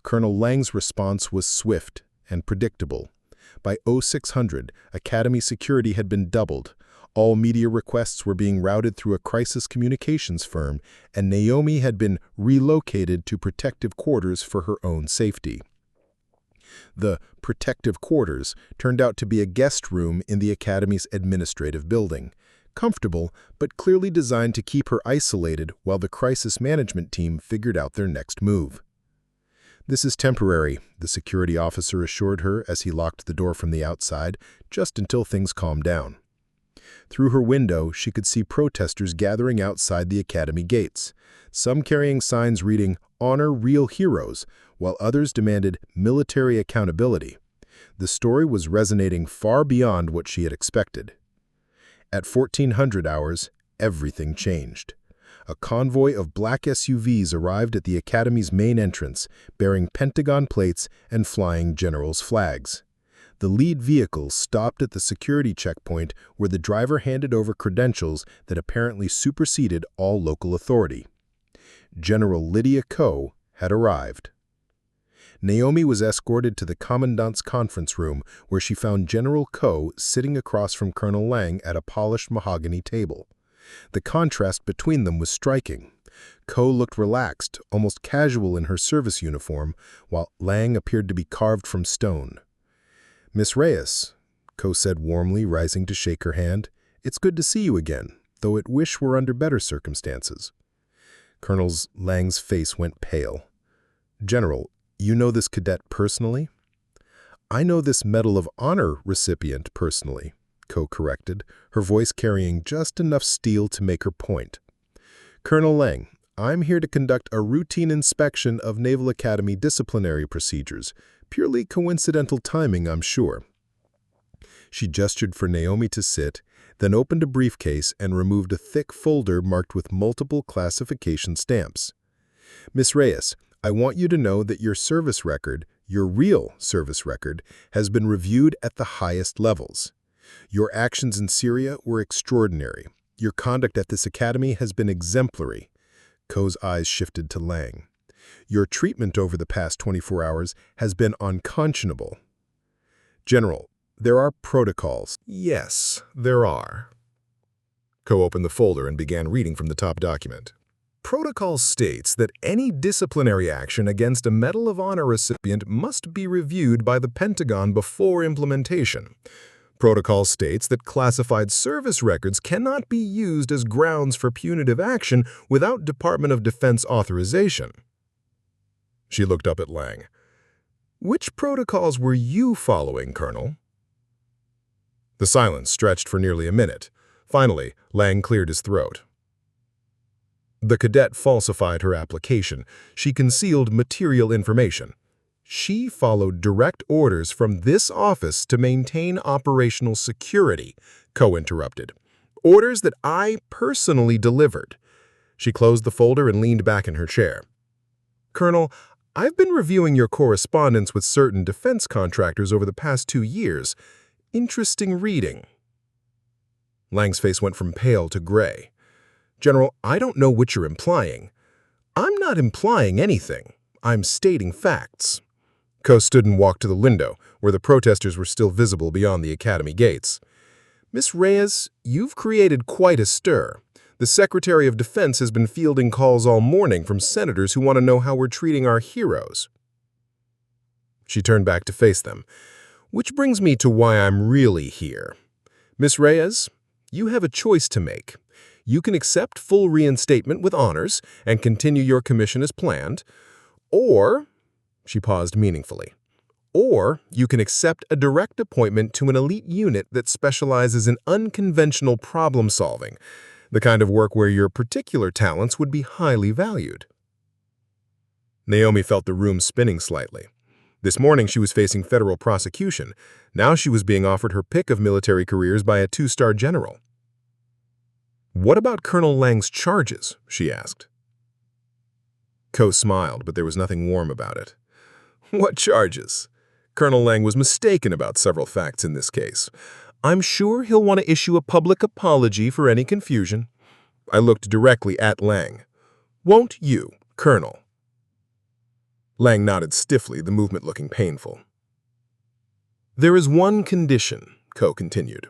Colonel Lang's response was swift and predictable, By 0600, Academy security had been doubled. All media requests were being routed through a crisis communications firm, and Naomi had been relocated to protective quarters for her own safety. The protective quarters turned out to be a guest room in the Academy's administrative building. Comfortable, but clearly designed to keep her isolated while the crisis management team figured out their next move. "This is temporary," the security officer assured her as he locked the door from the outside, just until things calmed down. Through her window, she could see protesters gathering outside the Academy gates, some carrying signs reading, "Honor Real Heroes," while others demanded military accountability. The story was resonating far beyond what she had expected. At 1400 hours, everything changed. A convoy of black SUVs arrived at the Academy's main entrance, bearing Pentagon plates and flying generals' flags. The lead vehicle stopped at the security checkpoint where the driver handed over credentials that apparently superseded all local authority. General Lydia Coe had arrived. Naomi was escorted to the Commandant's conference room, where she found General Coe sitting across from Colonel Lang at a polished mahogany table. The contrast between them was striking. Coe looked relaxed, almost casual in her service uniform, while Lang appeared to be carved from stone. "Miss Reyes," Coe said warmly, rising to shake her hand, "it's good to see you again, though I'd wish we're under better circumstances." Colonel Lang's face went pale. "General, you know this cadet personally?" "I know this Medal of Honor recipient personally," Coe corrected, her voice carrying just enough steel to make her point. "Colonel Lang, I'm here to conduct a routine inspection of Naval Academy disciplinary procedures. Purely coincidental timing, I'm sure." She gestured for Naomi to sit, then opened a briefcase and removed a thick folder marked with multiple classification stamps. "Miss Reyes, I want you to know that your service record, your real service record, has been reviewed at the highest levels. Your actions in Syria were extraordinary. Your conduct at this academy has been exemplary." Coe's eyes shifted to Lang. "Your treatment over the past 24 hours has been unconscionable." "General, there are protocols." Yes, there are. Coe opened the folder and began reading from the top document. Protocol states that any disciplinary action against a Medal of Honor recipient must be reviewed by the Pentagon before implementation. Protocol states that classified service records cannot be used as grounds for punitive action without Department of Defense authorization. She looked up at Lang. "Which protocols were you following, Colonel?" The silence stretched for nearly a minute. Finally, Lang cleared his throat. "The cadet falsified her application. She concealed material information. She followed direct orders from this office to maintain operational security," Coe interrupted. "Orders that I personally delivered." She closed the folder and leaned back in her chair. "Colonel, I've been reviewing your correspondence with certain defense contractors over the past 2 years. Interesting reading." Lang's face went from pale to gray. "General, I don't know what you're implying." "I'm not implying anything. I'm stating facts." Coe stood and walked to the window, where the protesters were still visible beyond the Academy gates. "Miss Reyes, you've created quite a stir. The Secretary of Defense has been fielding calls all morning from senators who want to know how we're treating our heroes." She turned back to face them. "Which brings me to why I'm really here. Miss Reyes, you have a choice to make. You can accept full reinstatement with honors and continue your commission as planned, or," she paused meaningfully, "or you can accept a direct appointment to an elite unit that specializes in unconventional problem-solving, the kind of work where your particular talents would be highly valued." Naomi felt the room spinning slightly. This morning she was facing federal prosecution. Now she was being offered her pick of military careers by a 2-star general. "What about Colonel Lang's charges?" she asked. Coe smiled, but there was nothing warm about it. "What charges? Colonel Lang was mistaken about several facts in this case. I'm sure he'll want to issue a public apology for any confusion." I looked directly at Lang. "Won't you, Colonel?" Lang nodded stiffly, the movement looking painful. "There is one condition," Coe continued.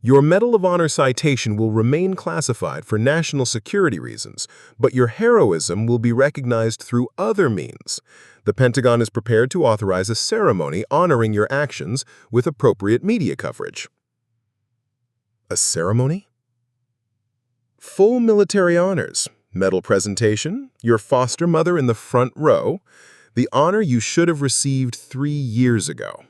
"Your Medal of Honor citation will remain classified for national security reasons, but your heroism will be recognized through other means. The Pentagon is prepared to authorize a ceremony honoring your actions with appropriate media coverage." A ceremony? Full military honors, medal presentation, your foster mother in the front row, the honor you should have received 3 years ago.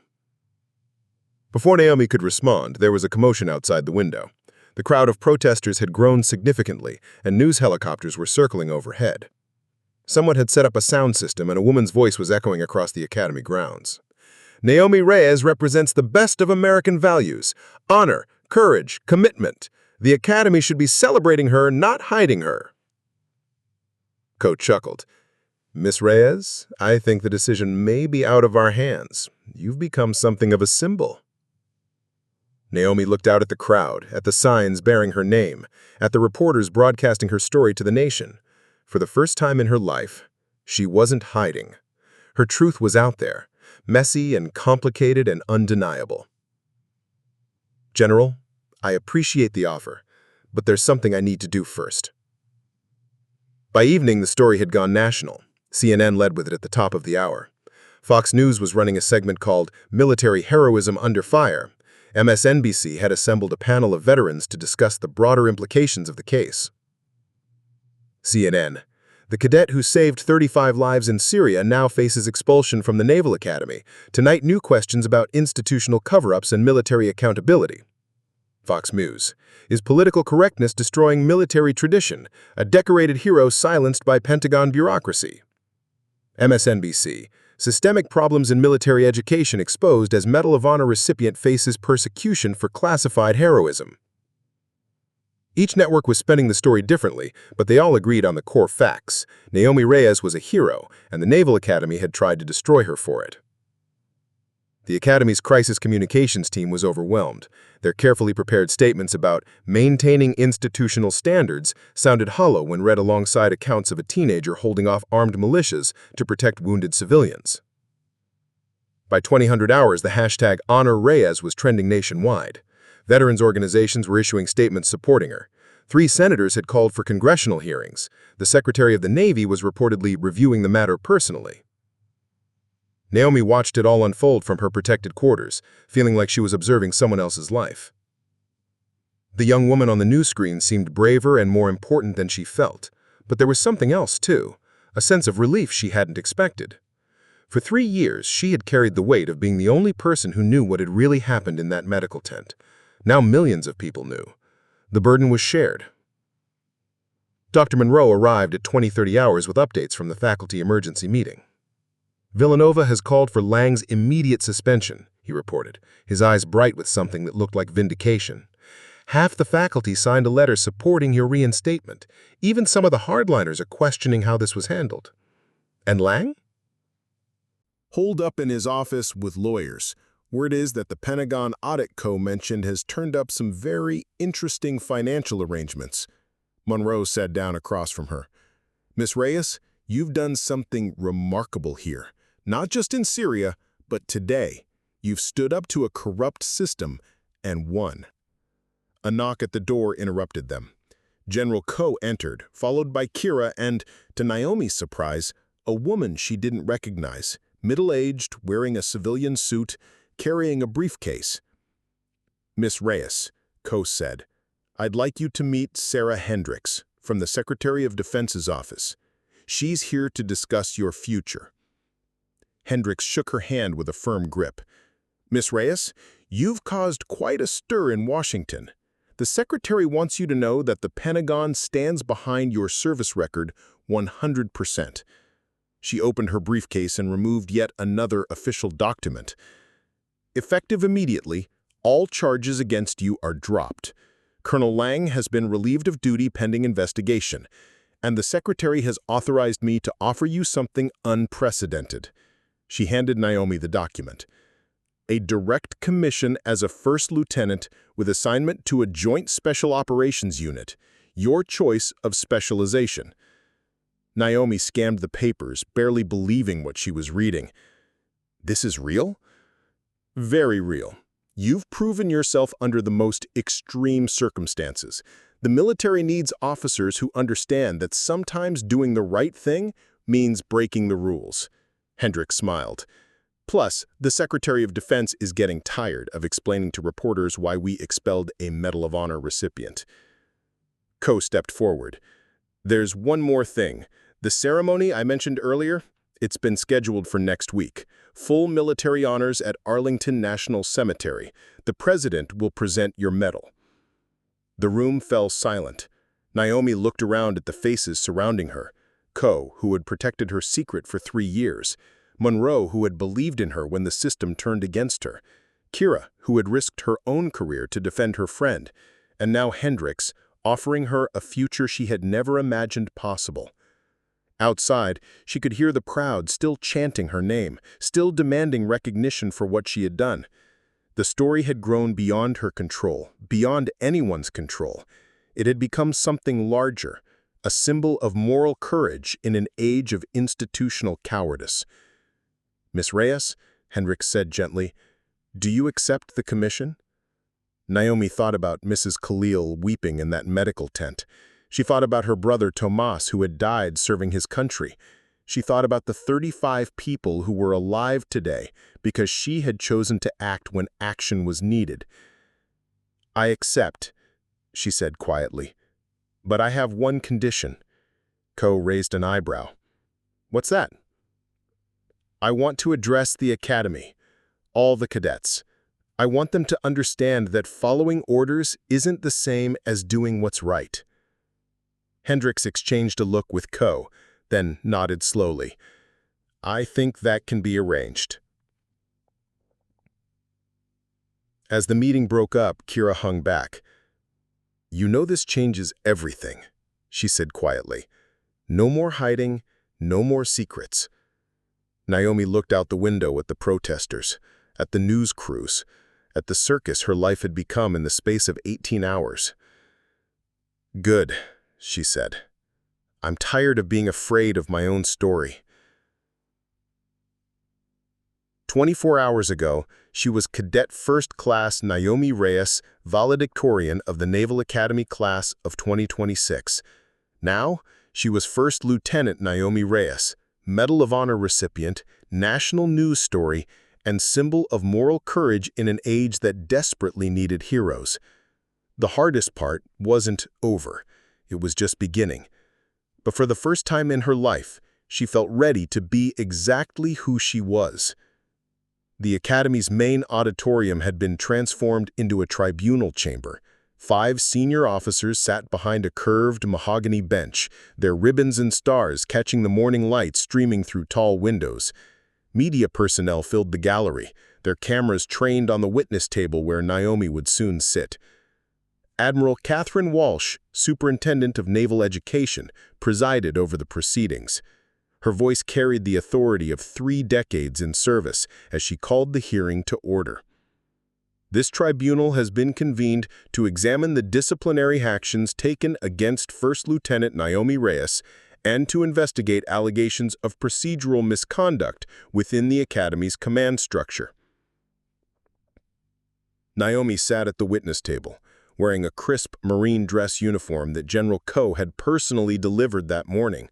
Before Naomi could respond, there was a commotion outside the window. The crowd of protesters had grown significantly, and news helicopters were circling overhead. Someone had set up a sound system, and a woman's voice was echoing across the academy grounds. "Naomi Reyes represents the best of American values: honor, courage, commitment. The academy should be celebrating her, not hiding her." Coe chuckled. "Miss Reyes, I think the decision may be out of our hands. You've become something of a symbol." Naomi looked out at the crowd, at the signs bearing her name, at the reporters broadcasting her story to the nation. For the first time in her life, she wasn't hiding. Her truth was out there, messy and complicated and undeniable. "General, I appreciate the offer, but there's something I need to do first." By evening, the story had gone national. CNN led with it at the top of the hour. Fox News was running a segment called "Military Heroism Under Fire." MSNBC had assembled a panel of veterans to discuss the broader implications of the case. CNN: "The cadet who saved 35 lives in Syria now faces expulsion from the Naval Academy. Tonight, new questions about institutional cover-ups and military accountability." Fox News: "Is political correctness destroying military tradition? A decorated hero silenced by Pentagon bureaucracy." MSNBC: "Systemic problems in military education exposed as Medal of Honor recipient faces persecution for classified heroism." Each network was spinning the story differently, but they all agreed on the core facts. Naomi Reyes was a hero, and the Naval Academy had tried to destroy her for it. The Academy's crisis communications team was overwhelmed. Their carefully prepared statements about maintaining institutional standards sounded hollow when read alongside accounts of a teenager holding off armed militias to protect wounded civilians. By 2000 hours, the hashtag Honor Reyes was trending nationwide. Veterans organizations were issuing statements supporting her. 3 senators had called for congressional hearings. The Secretary of the Navy was reportedly reviewing the matter personally. Naomi watched it all unfold from her protected quarters, feeling like she was observing someone else's life. The young woman on the news screen seemed braver and more important than she felt, but there was something else too, a sense of relief she hadn't expected. For 3 years, she had carried the weight of being the only person who knew what had really happened in that medical tent. Now millions of people knew. The burden was shared. Dr. Monroe arrived at 20:30 hours with updates from the faculty emergency meeting. "Villanova has called for Lang's immediate suspension," he reported, his eyes bright with something that looked like vindication. "Half the faculty signed a letter supporting your reinstatement. Even some of the hardliners are questioning how this was handled." "And Lang?" Holed up in his office with lawyers. Word is that the Pentagon audit co mentioned has turned up some very interesting financial arrangements. Monroe sat down across from her. "Miss Reyes, you've done something remarkable here. Not just in Syria, but today. You've stood up to a corrupt system and won." A knock at the door interrupted them. General Coe entered, followed by Kira and, to Naomi's surprise, a woman she didn't recognize, middle-aged, wearing a civilian suit, carrying a briefcase. "Miss Reyes," Coe said, "I'd like you to meet Sarah Hendricks from the Secretary of Defense's office. She's here to discuss your future." Hendricks shook her hand with a firm grip. "Miss Reyes, you've caused quite a stir in Washington. The Secretary wants you to know that the Pentagon stands behind your service record 100%. She opened her briefcase and removed yet another official document. "Effective immediately, all charges against you are dropped. Colonel Lang has been relieved of duty pending investigation, and the Secretary has authorized me to offer you something unprecedented." She handed Naomi the document. "A direct commission as a first lieutenant with assignment to a joint special operations unit, your choice of specialization." Naomi scanned the papers, barely believing what she was reading. "This is real?" Very real. You've proven yourself under the most extreme circumstances. The military needs officers who understand that sometimes doing the right thing means breaking the rules. Hendricks smiled. Plus, the Secretary of Defense is getting tired of explaining to reporters why we expelled a Medal of Honor recipient. Coe stepped forward. There's one more thing. The ceremony I mentioned earlier, it's been scheduled for next week. Full military honors at Arlington National Cemetery. The President will present your medal. The room fell silent. Naomi looked around at the faces surrounding her. Coe, who had protected her secret for 3 years. Monroe, who had believed in her when the system turned against her. Kira, who had risked her own career to defend her friend. And now Hendricks, offering her a future she had never imagined possible. Outside, she could hear the crowd still chanting her name, still demanding recognition for what she had done. The story had grown beyond her control, beyond anyone's control. It had become something larger, a symbol of moral courage in an age of institutional cowardice. "Miss Reyes," Hendricks said gently, "do you accept the commission?" Naomi thought about Mrs. Khalil weeping in that medical tent. She thought about her brother Tomas, who had died serving his country. She thought about the 35 people who were alive today because she had chosen to act when action was needed. "I accept," she said quietly, "but I have one condition." Coe raised an eyebrow. "What's that?" "I want to address the academy, all the cadets. I want them to understand that following orders isn't the same as doing what's right." Hendricks exchanged a look with Coe, then nodded slowly. "I think that can be arranged." As the meeting broke up, Kira hung back. "You know this changes everything," she said quietly. "No more hiding, no more secrets." Naomi looked out the window at the protesters, at the news crews, at the circus her life had become in the space of 18 hours. "Good," she said. "I'm tired of being afraid of my own story." 24 hours ago, she was Cadet First Class Naomi Reyes, valedictorian of the Naval Academy class of 2026. Now, she was First Lieutenant Naomi Reyes, Medal of Honor recipient, national news story, and symbol of moral courage in an age that desperately needed heroes. The hardest part wasn't over. It was just beginning. But for the first time in her life, she felt ready to be exactly who she was. The Academy's main auditorium had been transformed into a tribunal chamber. 5 senior officers sat behind a curved mahogany bench, their ribbons and stars catching the morning light streaming through tall windows. Media personnel filled the gallery, their cameras trained on the witness table where Naomi would soon sit. Admiral Catherine Walsh, Superintendent of Naval Education, presided over the proceedings. Her voice carried the authority of 3 decades in service as she called the hearing to order. "This tribunal has been convened to examine the disciplinary actions taken against First Lieutenant Naomi Reyes and to investigate allegations of procedural misconduct within the Academy's command structure." Naomi sat at the witness table, wearing a crisp marine dress uniform that General Coe had personally delivered that morning.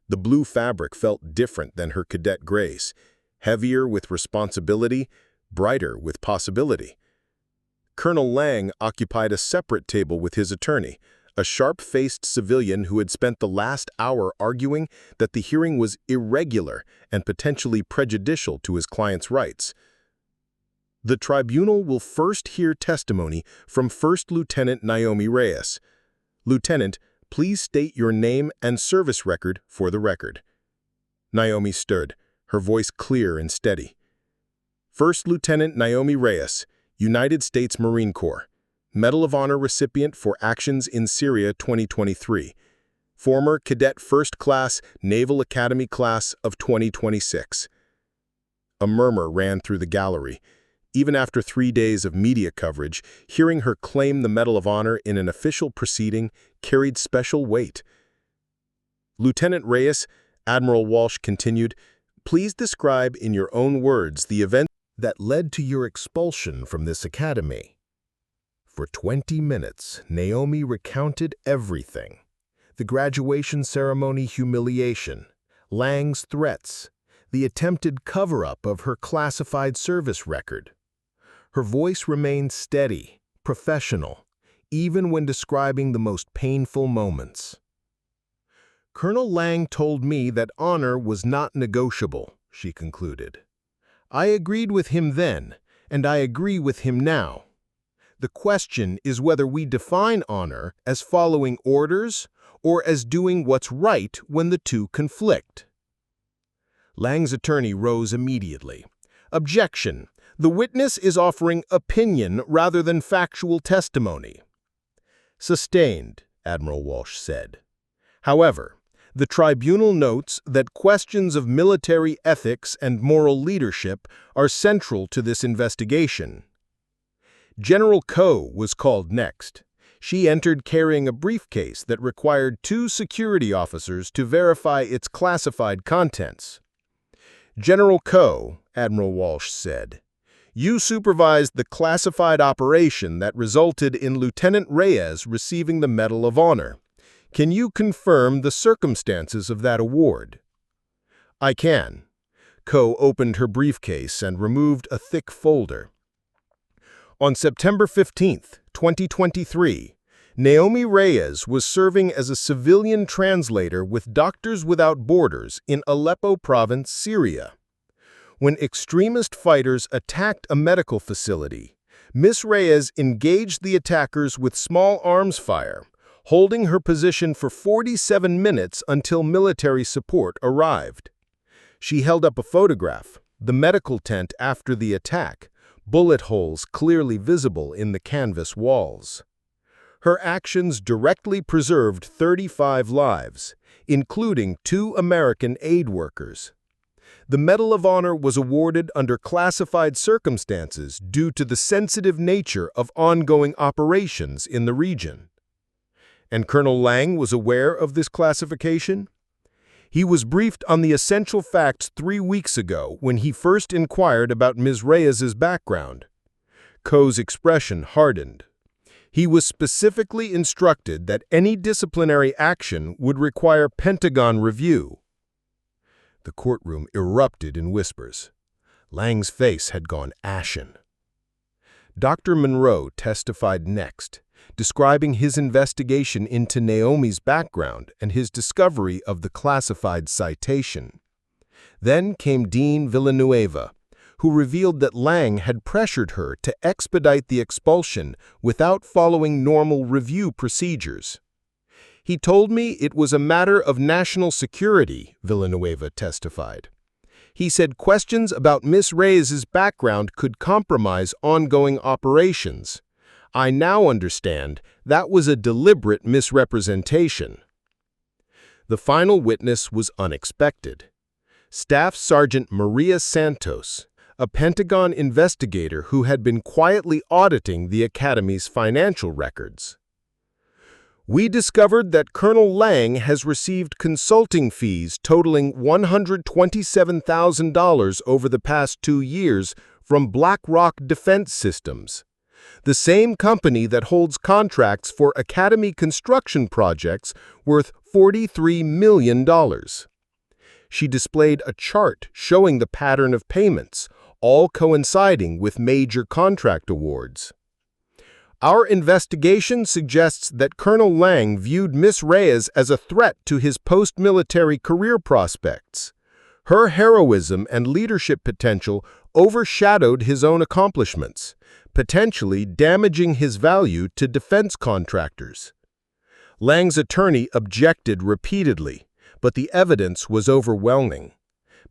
The blue fabric felt different than her cadet grays, heavier with responsibility, brighter with possibility. Colonel Lang occupied a separate table with his attorney, a sharp-faced civilian who had spent the last hour arguing that the hearing was irregular and potentially prejudicial to his client's rights. "The tribunal will first hear testimony from First Lieutenant Naomi Reyes. Lieutenant, please state your name and service record for the record." Naomi stood, her voice clear and steady. "First Lieutenant Naomi Reyes, United States Marine Corps, Medal of Honor recipient for actions in Syria 2023, former Cadet First Class Naval Academy class of 2026. A murmur ran through the gallery. Even after 3 days of media coverage, hearing her claim the Medal of Honor in an official proceeding carried special weight. "Lieutenant Reyes," Admiral Walsh continued, "please describe in your own words the event that led to your expulsion from this academy?" For 20 minutes, Naomi recounted everything: the graduation ceremony humiliation, Lang's threats, the attempted cover-up of her classified service record. Her voice remained steady, professional, even when describing the most painful moments. "Colonel Lang told me that honor was not negotiable," she concluded. "I agreed with him then, and I agree with him now. The question is whether we define honor as following orders or as doing what's right when the two conflict." Lang's attorney rose immediately. "Objection. The witness is offering opinion rather than factual testimony." "Sustained," Admiral Walsh said. However, the tribunal notes that questions of military ethics and moral leadership are central to this investigation. General Coe was called next. She entered carrying a briefcase that required 2 security officers to verify its classified contents. "General Coe," Admiral Walsh said, "you supervised the classified operation that resulted in Lieutenant Reyes receiving the Medal of Honor. Can you confirm the circumstances of that award?" "I can." Coe opened her briefcase and removed a thick folder. On September 15, 2023, Naomi Reyes was serving as a civilian translator with Doctors Without Borders in Aleppo province, Syria. When extremist fighters attacked a medical facility, Ms. Reyes engaged the attackers with small arms fire, holding her position for 47 minutes until military support arrived. She held up a photograph, the medical tent after the attack, bullet holes clearly visible in the canvas walls. Her actions directly preserved 35 lives, including 2 American aid workers. The Medal of Honor was awarded under classified circumstances due to the sensitive nature of ongoing operations in the region. And Colonel Lang was aware of this classification? He was briefed on the essential facts 3 weeks ago when he first inquired about Ms. Reyes's background. Coe's expression hardened. He was specifically instructed that any disciplinary action would require Pentagon review. The courtroom erupted in whispers. Lang's face had gone ashen. Dr. Monroe testified next, describing his investigation into Naomi's background and his discovery of the classified citation. Then came Dean Villanueva, who revealed that Lang had pressured her to expedite the expulsion without following normal review procedures. "He told me it was a matter of national security," Villanueva testified. He said questions about Ms. Reyes's background could compromise ongoing operations. "I now understand that was a deliberate misrepresentation." The final witness was unexpected. Staff Sergeant Maria Santos, a Pentagon investigator who had been quietly auditing the Academy's financial records. "We discovered that Colonel Lang has received consulting fees totaling $127,000 over the past 2 years from BlackRock Defense Systems, the same company that holds contracts for Academy construction projects worth $43 million. She displayed a chart showing the pattern of payments, all coinciding with major contract awards. "Our investigation suggests that Colonel Lang viewed Ms. Reyes as a threat to his post-military career prospects. Her heroism and leadership potential overshadowed his own accomplishments, potentially damaging his value to defense contractors." Lang's attorney objected repeatedly, but the evidence was overwhelming.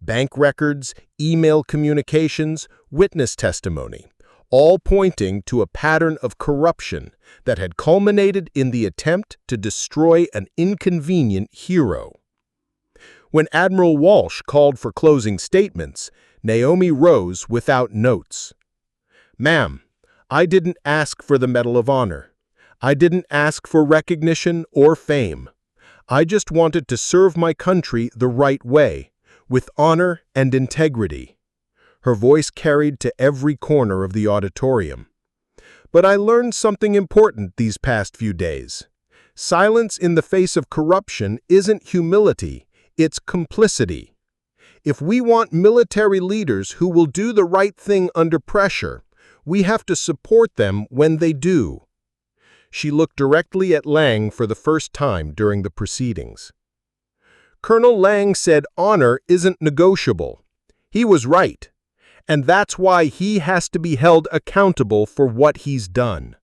Bank records, email communications, witness testimony, all pointing to a pattern of corruption that had culminated in the attempt to destroy an inconvenient hero. When Admiral Walsh called for closing statements, Naomi rose without notes. "Ma'am, I didn't ask for the Medal of Honor. I didn't ask for recognition or fame. I just wanted to serve my country the right way, with honor and integrity." her voice carried to every corner of the auditorium. But I learned something important these past few days. Silence in the face of corruption isn't humility, it's complicity. If we want military leaders who will do the right thing under pressure, we have to support them when they do. She looked directly at Lang for the first time during the proceedings. Colonel Lang said honor isn't negotiable. He was right, and that's why he has to be held accountable for what he's done.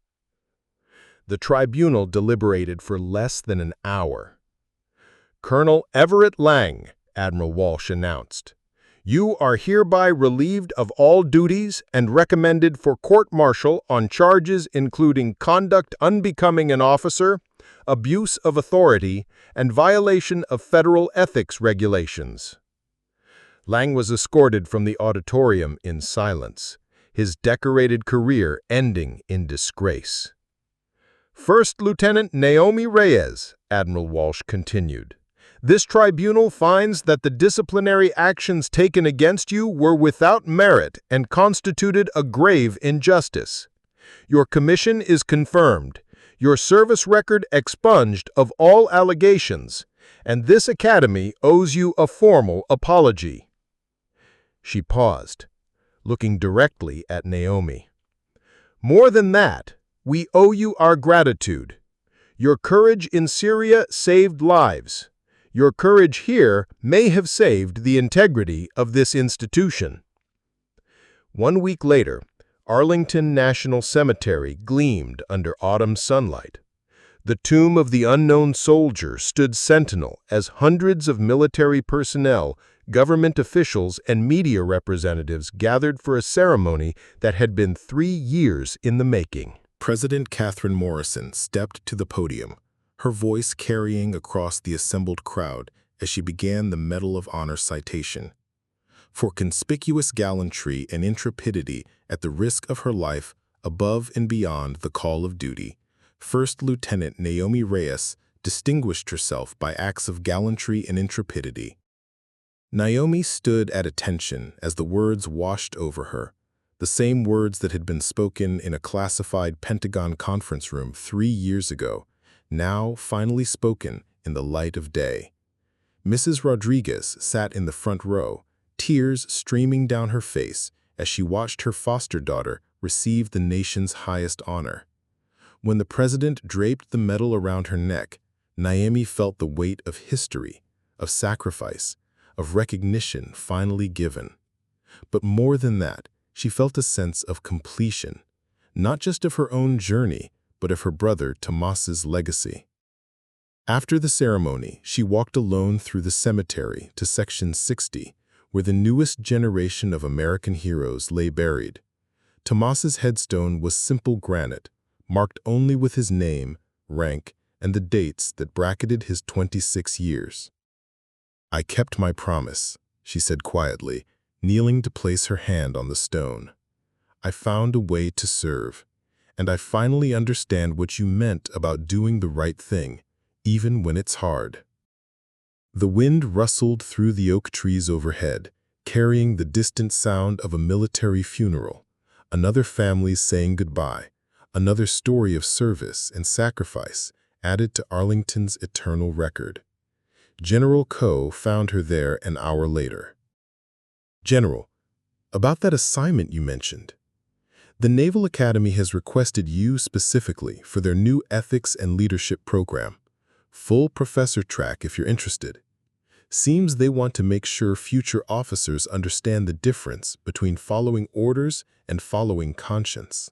The tribunal deliberated for less than an hour. Colonel Everett Lang, Admiral Walsh announced, "You are hereby relieved of all duties and recommended for court-martial on charges including conduct unbecoming an officer, abuse of authority, and violation of federal ethics regulations." Lang was escorted from the auditorium in silence, his decorated career ending in disgrace. "First Lieutenant Naomi Reyes," Admiral Walsh continued, "this tribunal finds that the disciplinary actions taken against you were without merit and constituted a grave injustice. Your commission is confirmed, your service record expunged of all allegations, and this academy owes you a formal apology." She paused, looking directly at Naomi. "More than that, we owe you our gratitude. Your courage in Syria saved lives. Your courage here may have saved the integrity of this institution." 1 week later, Arlington National Cemetery gleamed under autumn sunlight. The tomb of the unknown soldier stood sentinel as hundreds of military personnel, government officials, and media representatives gathered for a ceremony that had been 3 years in the making. President Katherine Morrison stepped to the podium, her voice carrying across the assembled crowd as she began the Medal of Honor citation. For conspicuous gallantry and intrepidity at the risk of her life above and beyond the call of duty, First Lieutenant Naomi Reyes distinguished herself by acts of gallantry and intrepidity. Naomi stood at attention as the words washed over her, the same words that had been spoken in a classified Pentagon conference room 3 years ago, now finally spoken in the light of day. Mrs. Rodriguez sat in the front row, tears streaming down her face as she watched her foster daughter receive the nation's highest honor. When the president draped the medal around her neck, Naomi felt the weight of history, of sacrifice, of recognition finally given. But more than that, she felt a sense of completion, not just of her own journey, but of her brother Tomas's legacy. After the ceremony, she walked alone through the cemetery to Section 60, where the newest generation of American heroes lay buried. Tomas's headstone was simple granite, marked only with his name, rank, and the dates that bracketed his 26 years. "I kept my promise," she said quietly, kneeling to place her hand on the stone. "I found a way to serve, and I finally understand what you meant about doing the right thing, even when it's hard." The wind rustled through the oak trees overhead, carrying the distant sound of a military funeral, another family saying goodbye, another story of service and sacrifice added to Arlington's eternal record. General Coe found her there an hour later. "General, about that assignment you mentioned. The Naval Academy has requested you specifically for their new ethics and leadership program. Full professor track if you're interested. Seems they want to make sure future officers understand the difference between following orders and following conscience."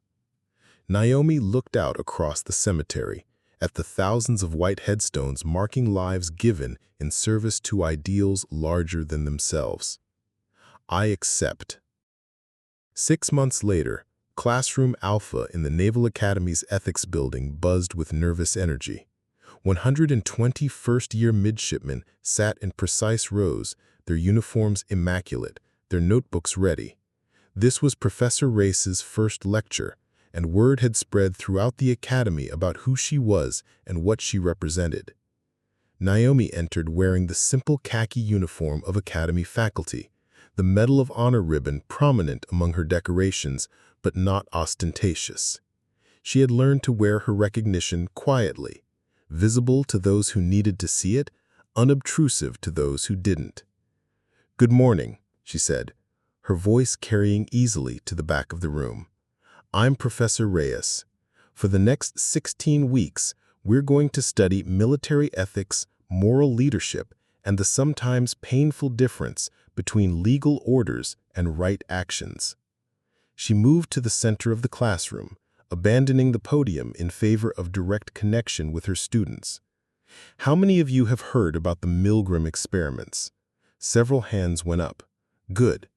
Naomi looked out across the cemetery at the thousands of white headstones marking lives given in service to ideals larger than themselves. "I accept." 6 months later, Classroom Alpha in the Naval Academy's ethics building buzzed with nervous energy. 120 first-year midshipmen sat in precise rows, their uniforms immaculate, their notebooks ready. This was Professor Reyes's first lecture, and word had spread throughout the academy about who she was and what she represented. Naomi entered wearing the simple khaki uniform of academy faculty, the Medal of Honor ribbon prominent among her decorations, but not ostentatious. She had learned to wear her recognition quietly, visible to those who needed to see it, unobtrusive to those who didn't. "Good morning," she said, her voice carrying easily to the back of the room. "I'm Professor Reyes. For the next 16 weeks, we're going to study military ethics, moral leadership, and the sometimes painful difference between legal orders and right actions." She moved to the center of the classroom, abandoning the podium in favor of direct connection with her students. "How many of you have heard about the Milgram experiments?" Several hands went up. Good.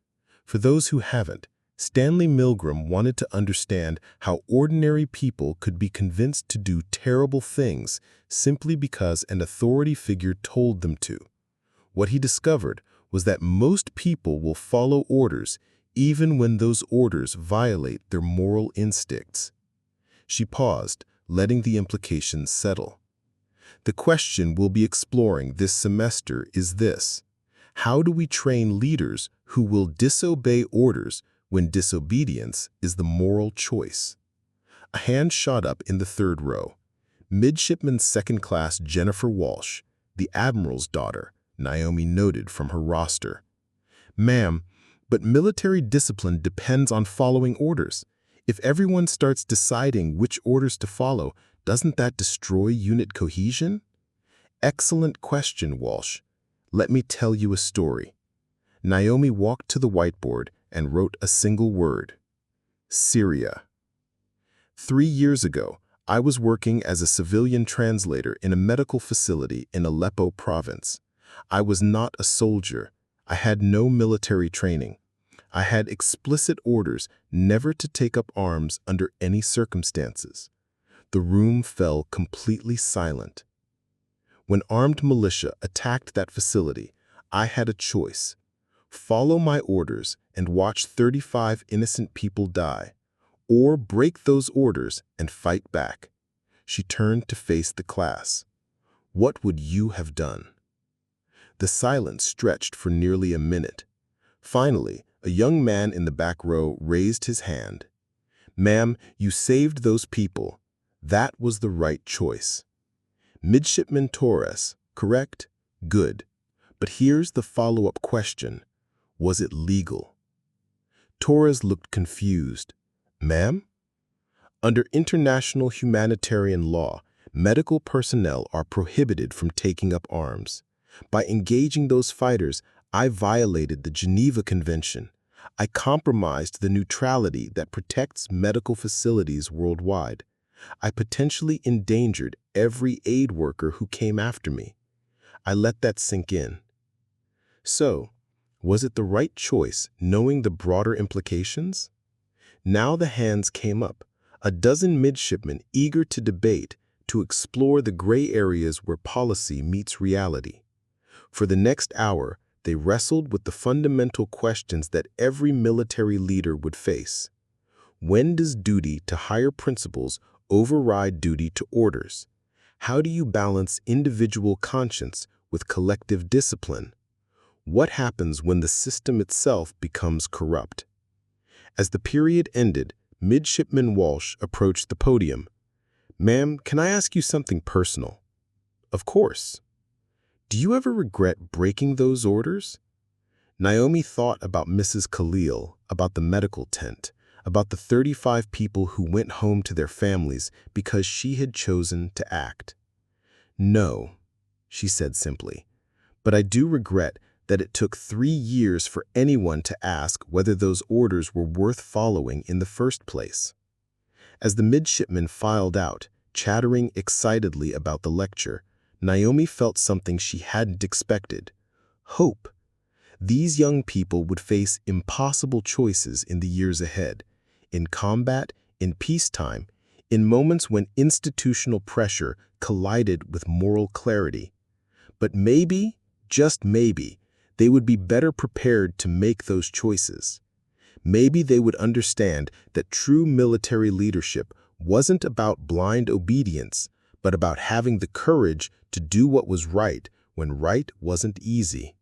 For those who haven't, Stanley Milgram wanted to understand how ordinary people could be convinced to do terrible things simply because an authority figure told them to. What he discovered was that most people will follow orders even when those orders violate their moral instincts. She paused, letting the implications settle. The question we'll be exploring this semester is this: how do we train leaders who will disobey orders when disobedience is the moral choice? A hand shot up in the third row. Midshipman Second Class Jennifer Walsh, the Admiral's daughter, Naomi noted from her roster. "Ma'am, but military discipline depends on following orders. If everyone starts deciding which orders to follow, doesn't that destroy unit cohesion?" "Excellent question, Walsh. Let me tell you a story." Naomi walked to the whiteboard and wrote a single word: Syria. 3 years ago, I was working as a civilian translator in a medical facility in Aleppo province. I was not a soldier. I had no military training. I had explicit orders never to take up arms under any circumstances. The room fell completely silent. When armed militia attacked that facility, I had a choice: follow my orders and watch 35 innocent people die, or break those orders and fight back. She turned to face the class. "What would you have done?" The silence stretched for nearly a minute. Finally, a young man in the back row raised his hand. "Ma'am, you saved those people. That was the right choice." "Midshipman Torres, correct? Good. But here's the follow-up question. Was it legal?" Torres looked confused. "Ma'am?" "Under international humanitarian law, medical personnel are prohibited from taking up arms. By engaging those fighters, I violated the Geneva Convention. I compromised the neutrality that protects medical facilities worldwide. I potentially endangered every aid worker who came after me. I let that sink in." So, was it the right choice, knowing the broader implications? Now the hands came up, a dozen midshipmen eager to debate, to explore the gray areas where policy meets reality. For the next hour, they wrestled with the fundamental questions that every military leader would face. When does duty to higher principles override duty to orders? How do you balance individual conscience with collective discipline? What happens when the system itself becomes corrupt? As the period ended, Midshipman Walsh approached the podium. "Ma'am, can I ask you something personal?" "Of course." "Do you ever regret breaking those orders?" Naomi thought about Mrs. Khalil, about the medical tent, about the 35 people who went home to their families because she had chosen to act. "No," she said simply, "but I do regret that it took 3 years for anyone to ask whether those orders were worth following in the first place." As the midshipmen filed out, chattering excitedly about the lecture, Naomi felt something she hadn't expected: hope. These young people would face impossible choices in the years ahead, in combat, in peacetime, in moments when institutional pressure collided with moral clarity. But maybe, just maybe, they would be better prepared to make those choices. Maybe they would understand that true military leadership wasn't about blind obedience, but about having the courage to do what was right when right wasn't easy.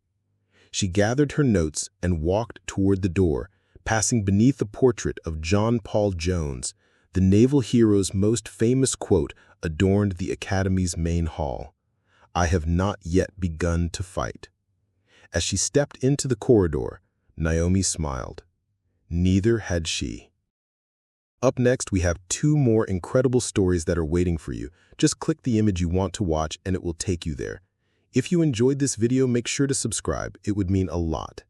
She gathered her notes and walked toward the door, passing beneath a portrait of John Paul Jones. The naval hero's most famous quote adorned the Academy's main hall: "I have not yet begun to fight." As she stepped into the corridor, Naomi smiled. Neither had she. Up next, we have 2 more incredible stories that are waiting for you. Just click the image you want to watch and it will take you there. If you enjoyed this video, make sure to subscribe. It would mean a lot.